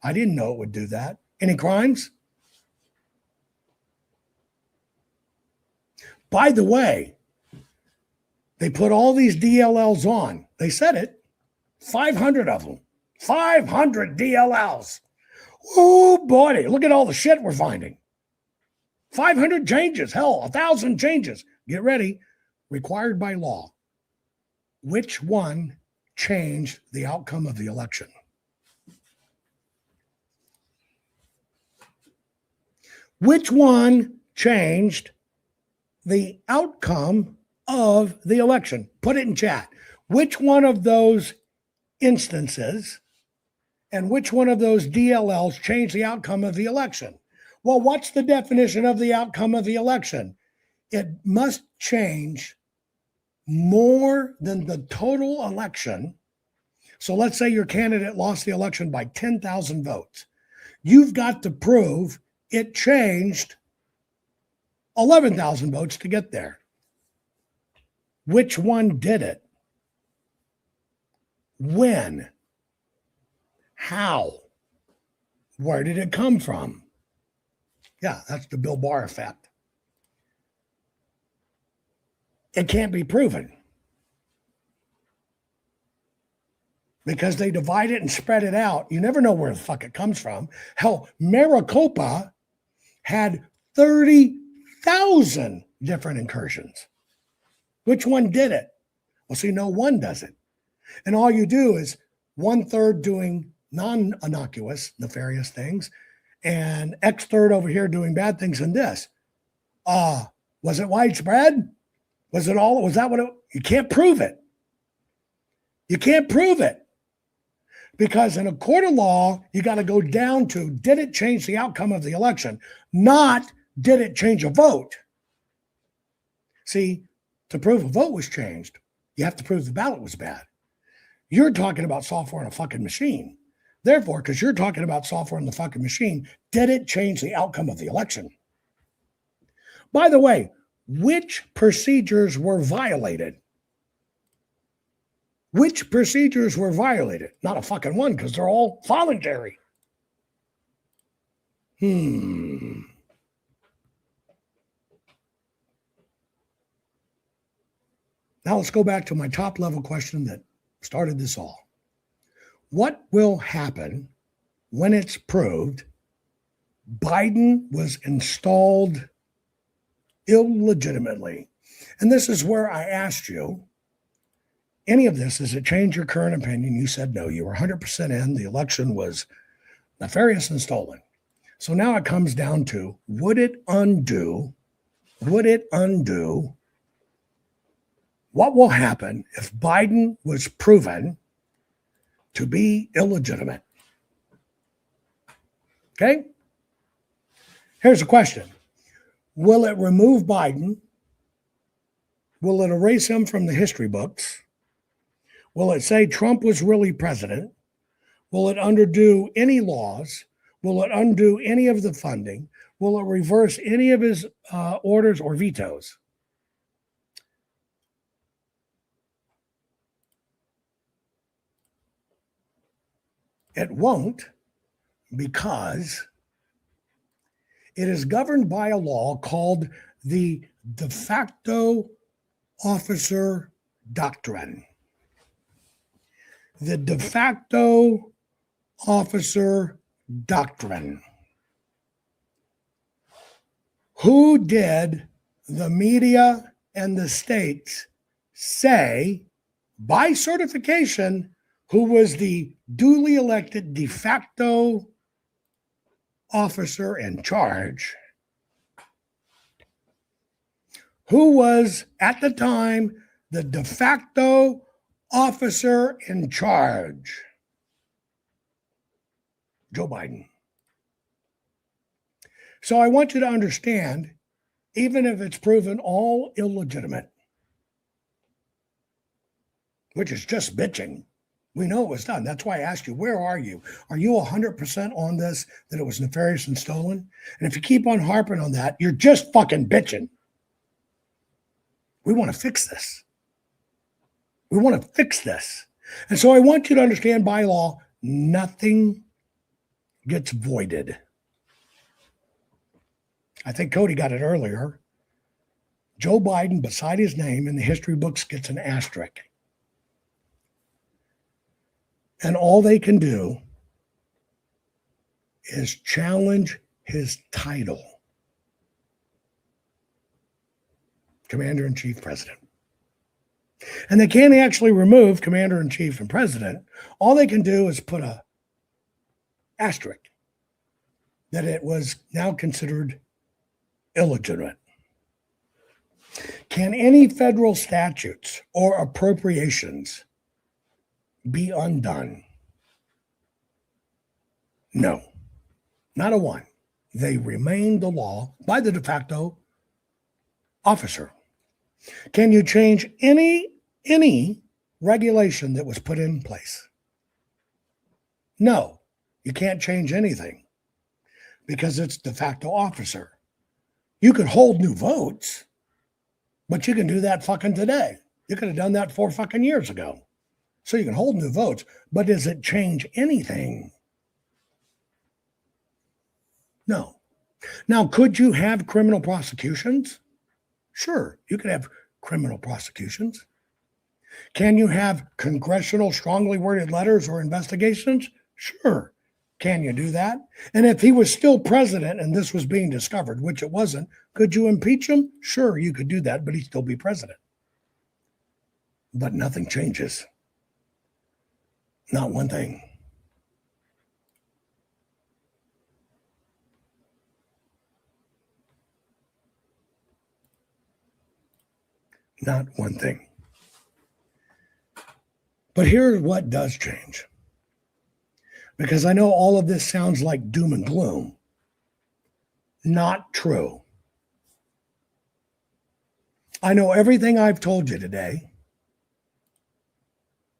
I didn't know it would do that. Any crimes? By the way, they put all these DLLs on. They said it. 500 of them. 500 DLLs. Oh, boy. Look at all the shit we're finding. 500 changes. Hell, 1,000 changes. Get ready. Required by law. Which one changed the outcome of the election? Which one changed the outcome of the election? Put it in chat. Which one of those instances and which one of those DLLs changed the outcome of the election? Well, what's the definition of the outcome of the election? It must change more than the total election. So let's say your candidate lost the election by 10,000 votes. You've got to prove it changed 11,000 votes to get there. Which one did it? When? How? Where did it come from? Yeah, that's the Bill Barr effect. It can't be proven because they divide it and spread it out. You never know where the fuck it comes from. Hell, Maricopa had 30,000 different incursions. Which one did it? Well, see, no one does it. And all you do is 1/3 doing non-innocuous, nefarious things, and X third over here doing bad things in this. Was it widespread? Was that what it? You can't prove it. You can't prove it. Because in a court of law, you got to go down to, did it change the outcome of the election? Not, did it change a vote? See, to prove a vote was changed, you have to prove the ballot was bad. You're talking about software in a fucking machine. Therefore, because you're talking about software in the fucking machine, did it change the outcome of the election? By the way, which procedures were violated? Which procedures were violated? Not a fucking one, because they're all voluntary. Now let's go back to my top level question that started this all. What will happen when it's proved Biden was installed illegitimately? And this is where I asked you, any of this, does it change your current opinion? You said no, you were 100% in. The election was nefarious and stolen. So now it comes down to, would it undo what will happen if Biden was proven to be illegitimate? Okay? Here's a question. Will it remove Biden? Will it erase him from the history books? Will it say Trump was really president? Will it undo any laws? Will it undo any of the funding? Will it reverse any of his orders or vetoes? It won't, because it is governed by a law called the de facto officer doctrine. The de facto officer doctrine. Who did the media and the states say by certification who was the duly elected de facto officer in charge? Who was at the time the de facto officer in charge? Joe Biden. So I want you to understand, even if it's proven all illegitimate, which is just bitching, we know it was done. That's why I asked you, where are you? Are you 100% on this, that it was nefarious and stolen? And if you keep on harping on that, you're just fucking bitching. We want to fix this. We want to fix this. And so I want you to understand, by law, nothing gets voided. I think Cody got it earlier. Joe Biden, beside his name in the history books, gets an asterisk. And all they can do is challenge his title, Commander-in-Chief President. And they can't actually remove Commander-in-Chief and President. All they can do is put a asterisk that it was now considered illegitimate. Can any federal statutes or appropriations be undone? No, not a one. They remain the law by the de facto officer. Can you change any regulation that was put in place? No, you can't change anything because it's de facto officer. You could hold new votes, but you can do that fucking today. You could have done that 4 fucking years ago. So you can hold new votes, but does it change anything? No. Now, could you have criminal prosecutions? Sure, you could have criminal prosecutions. Can you have congressional strongly worded letters or investigations? Sure. Can you do that? And if he was still president and this was being discovered, which it wasn't, could you impeach him? Sure, you could do that, but he'd still be president. But nothing changes. Not one thing. Not one thing. But here's what does change. Because I know all of this sounds like doom and gloom. Not true. I know everything I've told you today.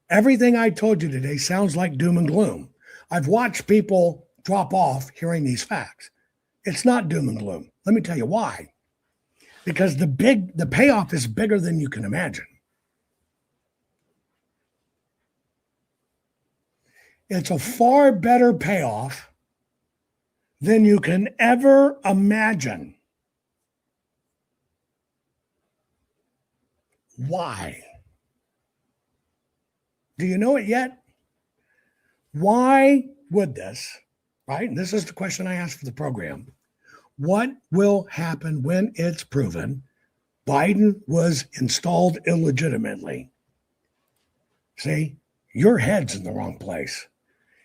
Everything I told you today sounds like doom and gloom. I've watched people drop off hearing these facts. It's not doom and gloom. Let me tell you why. Because the payoff is bigger than you can imagine. It's a far better payoff than you can ever imagine. Why? Do you know it yet? Why would this, right? And this is the question I asked for the program. What will happen when it's proven Biden was installed illegitimately? See, your head's in the wrong place.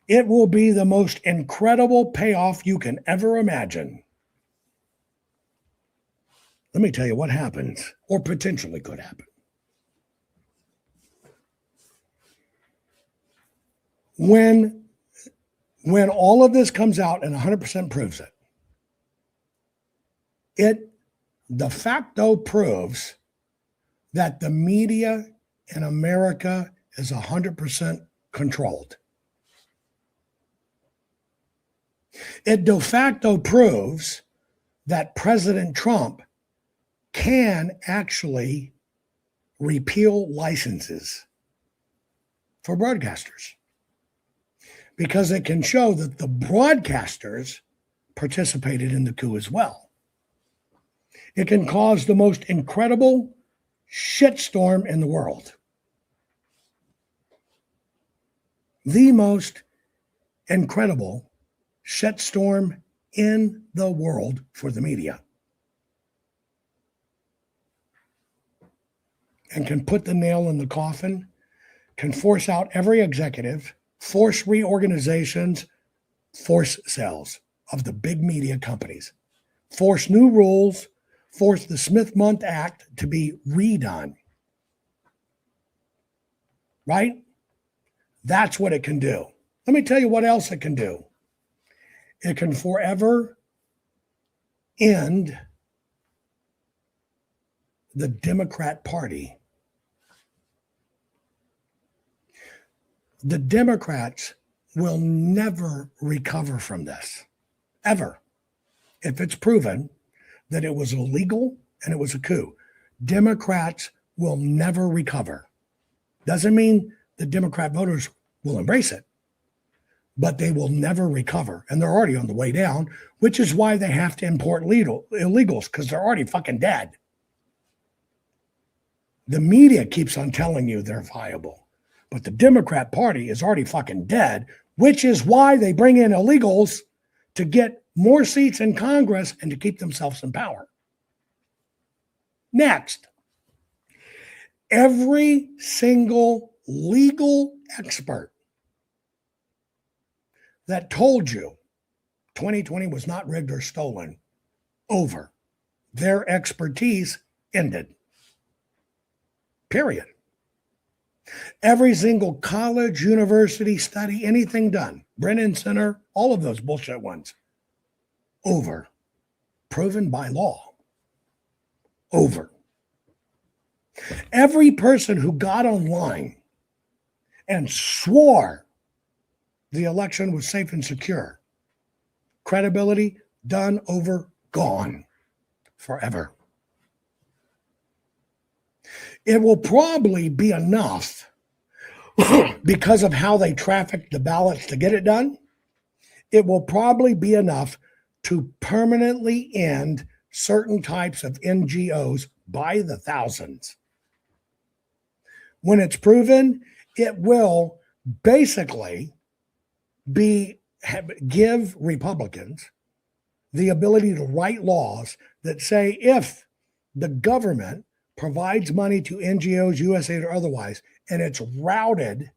It will be the most incredible payoff you can ever imagine. Let me tell you what happens, or potentially could happen. When all of this comes out and 100% proves it, it de facto proves that the media in America is 100% controlled. It de facto proves that President Trump can actually repeal licenses for broadcasters, because it can show that the broadcasters participated in the coup as well. It can cause the most incredible shitstorm in the world. The most incredible shitstorm in the world for the media. And can put the nail in the coffin, can force out every executive, force reorganizations, force sales of the big media companies, force new rules, force the Smith-Mundt Act to be redone. Right? That's what it can do. Let me tell you what else it can do. It can forever end the Democrat Party. The Democrats will never recover from this, ever. If it's proven that it was illegal and it was a coup, Democrats will never recover. Doesn't mean the Democrat voters will embrace it, but they will never recover. And they're already on the way down, which is why they have to import illegals, because they're already fucking dead. The media keeps on telling you they're viable, but the Democrat Party is already fucking dead, which is why they bring in illegals to get more seats in Congress and to keep themselves in power. Next, every single legal expert that told you 2020 was not rigged or stolen, over. Their expertise ended. Period. Every single college, university study, anything done, Brennan Center, all of those bullshit ones, over. Proven by law. Over. Every person who got online and swore the election was safe and secure, credibility, done, over, gone. forever. It will probably be enough because of how they traffic the ballots to get it done. It will probably be enough to permanently end certain types of NGOs by the thousands. When it's proven, it will basically give Republicans the ability to write laws that say if the government provides money to NGOs, USAID or otherwise, and it's routed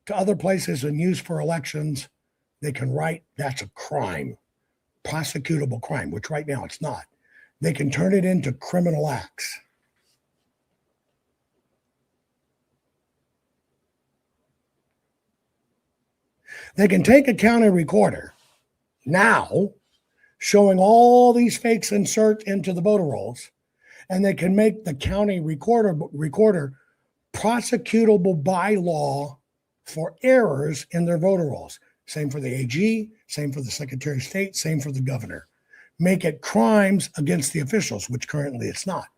to other places and used for elections, they can write that's a crime, prosecutable crime, which right now it's not. They can turn it into criminal acts. They can take a county recorder now showing all these fakes insert into the voter rolls, and they can make the county recorder prosecutable by law for errors in their voter rolls. Same for the AG, same for the Secretary of State, same for the governor. Make it crimes against the officials, which currently it's not.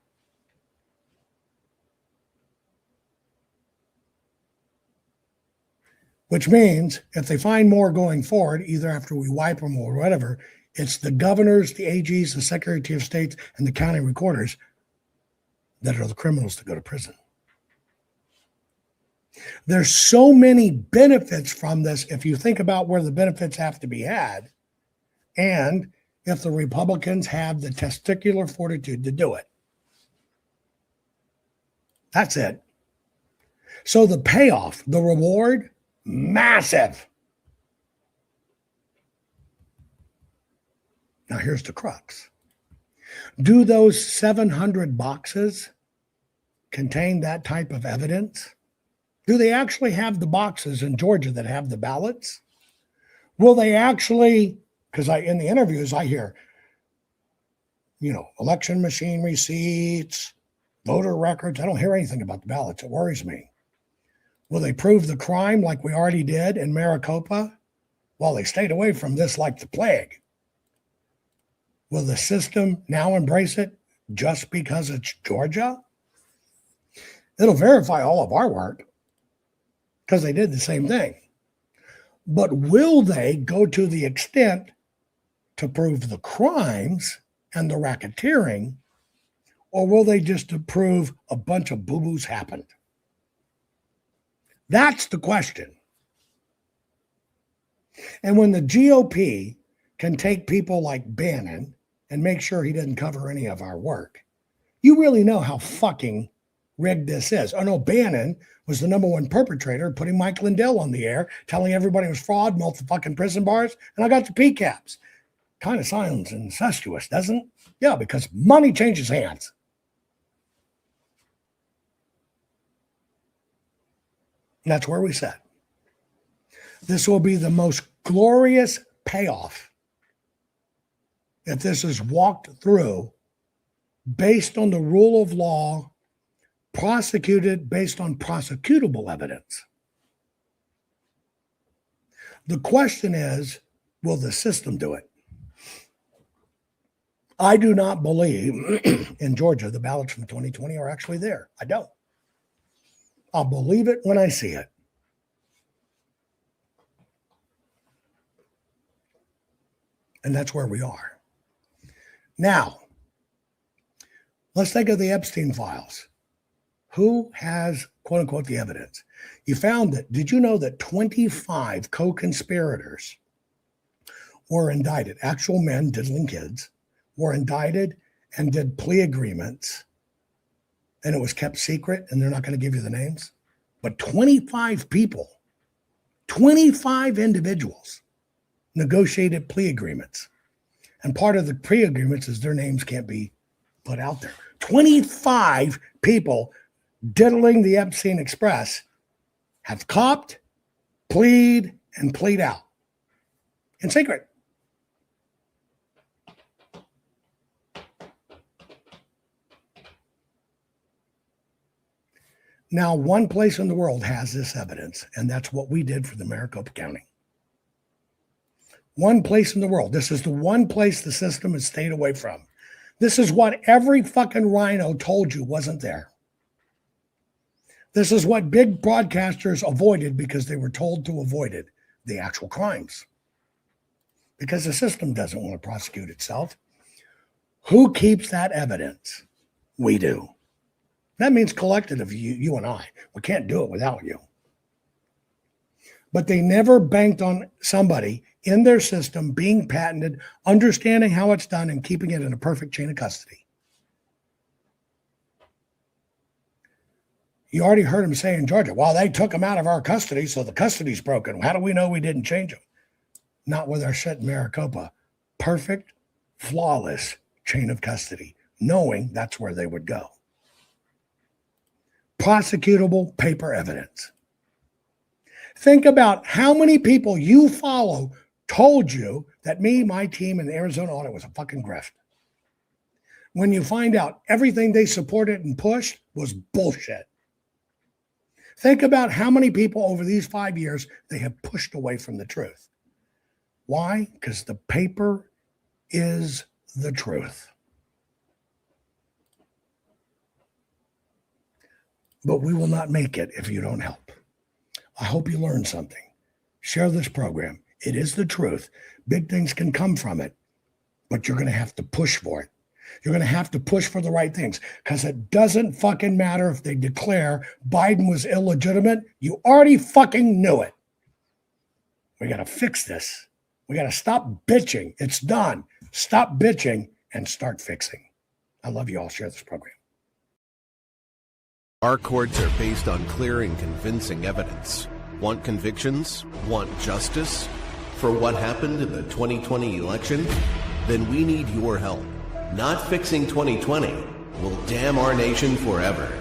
Which means if they find more going forward, either after we wipe them or whatever, it's the governors, the AGs, the Secretary of State, and the county recorders that are the criminals to go to prison. There's so many benefits from this if you think about where the benefits have to be had, and if the Republicans have the testicular fortitude to do it. That's it. So the payoff, the reward, massive. Now here's the crux. Do those 700 boxes contain that type of evidence? Do they actually have the boxes in Georgia that have the ballots? Will they actually, because in the interviews I hear, election machine receipts, voter records. I don't hear anything about the ballots. It worries me. Will they prove the crime like we already did in Maricopa? Well, they stayed away from this like the plague. Will the system now embrace it just because it's Georgia? It'll verify all of our work because they did the same thing. But will they go to the extent to prove the crimes and the racketeering, or will they just prove a bunch of boo-boos happened? That's the question. And when the GOP can take people like Bannon and make sure he doesn't cover any of our work, you really know how fucking rigged this is. Oh no, Bannon was the number one perpetrator, putting Mike Lindell on the air, telling everybody it was fraud, melt the fucking prison bars, and I got the PCAPs. Kind of sounds incestuous, doesn't it? Yeah, because money changes hands. And that's where we sit. This will be the most glorious payoff if this is walked through based on the rule of law, prosecuted based on prosecutable evidence. The question is, will the system do it? I do not believe in Georgia the ballots from 2020 are actually there. I don't. I'll believe it when I see it. And that's where we are. Now, let's think of the Epstein files. Who has, quote unquote, the evidence? You found that, did you know that 25 co-conspirators were indicted, actual men diddling kids, were indicted and did plea agreements, and it was kept secret, and they're not going to give you the names? But 25 people, 25 individuals negotiated plea agreements. And part of the plea agreements is their names can't be put out there. 25 people diddling the Epstein Express have copped, plead, and plead out in secret. Now, one place in the world has this evidence, and that's what we did for the Maricopa County. One place in the world. This is the one place the system has stayed away from. This is what every fucking rhino told you wasn't there. This is what big broadcasters avoided because they were told to avoid it, the actual crimes. Because the system doesn't want to prosecute itself. Who keeps that evidence? We do. That means collective of you and I. We can't do it without you. But they never banked on somebody in their system being patented, understanding how it's done, and keeping it in a perfect chain of custody. You already heard him say in Georgia, well, they took him out of our custody, so the custody's broken. How do we know we didn't change him? Not with our shit in Maricopa. Perfect, flawless chain of custody, knowing that's where they would go. Prosecutable paper evidence. Think about how many people you follow told you that me, my team, and the Arizona audit was a fucking grift. When you find out everything they supported and pushed was bullshit. Think about how many people over these 5 years they have pushed away from the truth. Why? Because the paper is the truth. But we will not make it if you don't help. I hope you learned something. Share this program. It is the truth. Big things can come from it, but you're going to have to push for it. You're going to have to push for the right things because it doesn't fucking matter if they declare Biden was illegitimate. You already fucking knew it. We got to fix this. We got to stop bitching. It's done. Stop bitching and start fixing. I love you all. Share this program. Our courts are based on clear and convincing evidence. Want convictions? Want justice? For what happened in the 2020 election? Then we need your help. Not fixing 2020 will damn our nation forever.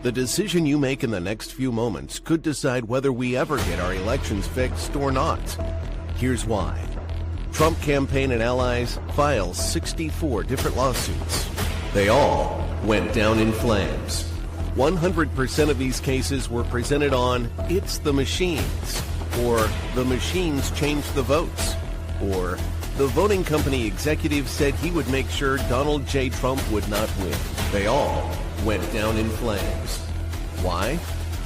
The decision you make in the next few moments could decide whether we ever get our elections fixed or not. Here's why. Trump campaign and allies filed 64 different lawsuits. They all went down in flames. 100% of these cases were presented on "It's the machines," or "The machines changed the votes," or "The voting company executive said he would make sure Donald J. Trump would not win." They all went down in flames. Why?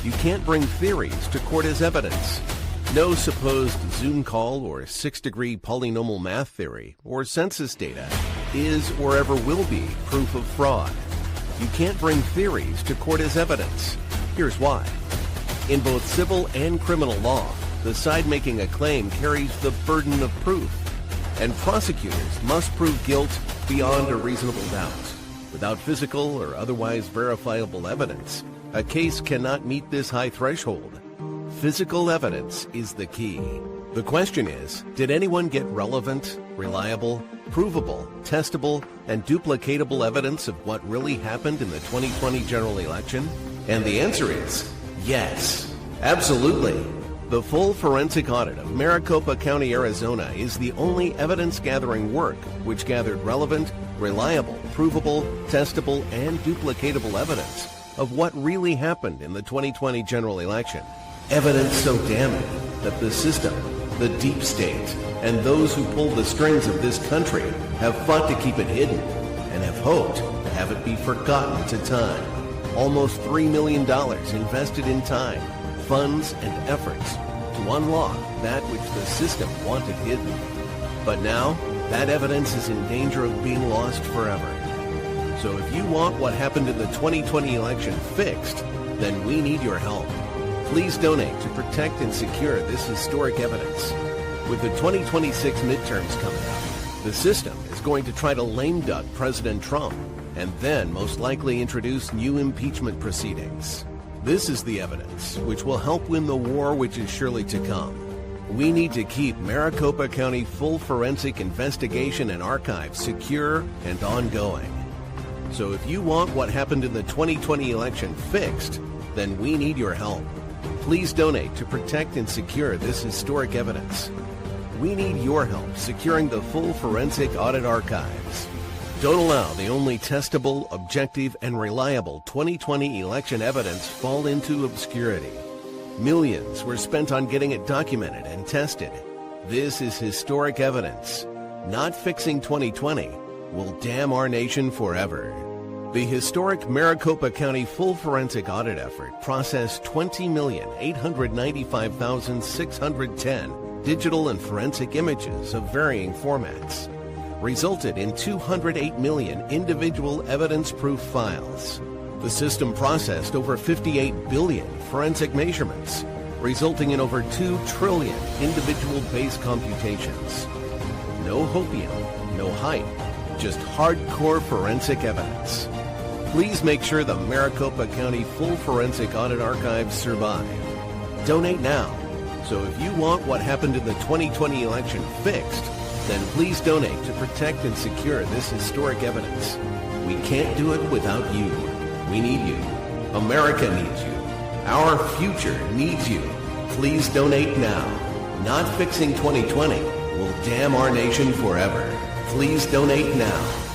You can't bring theories to court as evidence. No supposed Zoom call or 6-degree polynomial math theory or census data is or ever will be proof of fraud. You can't bring theories to court as evidence. Here's why. In both civil and criminal law, the side making a claim carries the burden of proof, and prosecutors must prove guilt beyond a reasonable doubt. Without physical or otherwise verifiable evidence, a case cannot meet this high threshold. Physical evidence is the key. The question is, did anyone get relevant, reliable, provable, testable, and duplicatable evidence of what really happened in the 2020 general election? And the answer is yes, absolutely. The full forensic audit of Maricopa County, Arizona is the only evidence-gathering work which gathered relevant, reliable, provable, testable, and duplicatable evidence of what really happened in the 2020 general election. Evidence so damning that the system, the deep state, and those who pull the strings of this country have fought to keep it hidden and have hoped to have it be forgotten to time. Almost $3 million invested in time, funds, and efforts to unlock that which the system wanted hidden. But now, that evidence is in danger of being lost forever. So if you want what happened in the 2020 election fixed, then we need your help. Please donate to protect and secure this historic evidence. With the 2026 midterms coming up, the system is going to try to lame duck President Trump and then most likely introduce new impeachment proceedings. This is the evidence which will help win the war which is surely to come. We need to keep Maricopa County full forensic investigation and archives secure and ongoing. So if you want what happened in the 2020 election fixed, then we need your help. Please donate to protect and secure this historic evidence. We need your help securing the full forensic audit archives. Don't allow the only testable, objective, and reliable 2020 election evidence fall into obscurity. Millions were spent on getting it documented and tested. This is historic evidence. Not fixing 2020, will damn our nation forever. The historic Maricopa County full forensic audit effort processed 20,895,610 digital and forensic images of varying formats, resulted in 208 million individual evidence-proof files. The system processed over 58 billion forensic measurements, resulting in over 2 trillion individual base computations. No hopium, no hype, just hardcore forensic evidence. Please make sure the Maricopa County Full Forensic Audit Archives survive. Donate now. So if you want what happened in the 2020 election fixed, then please donate to protect and secure this historic evidence. We can't do it without you. We need you. America needs you. Our future needs you. Please donate now. Not fixing 2020 will damn our nation forever. Please donate now.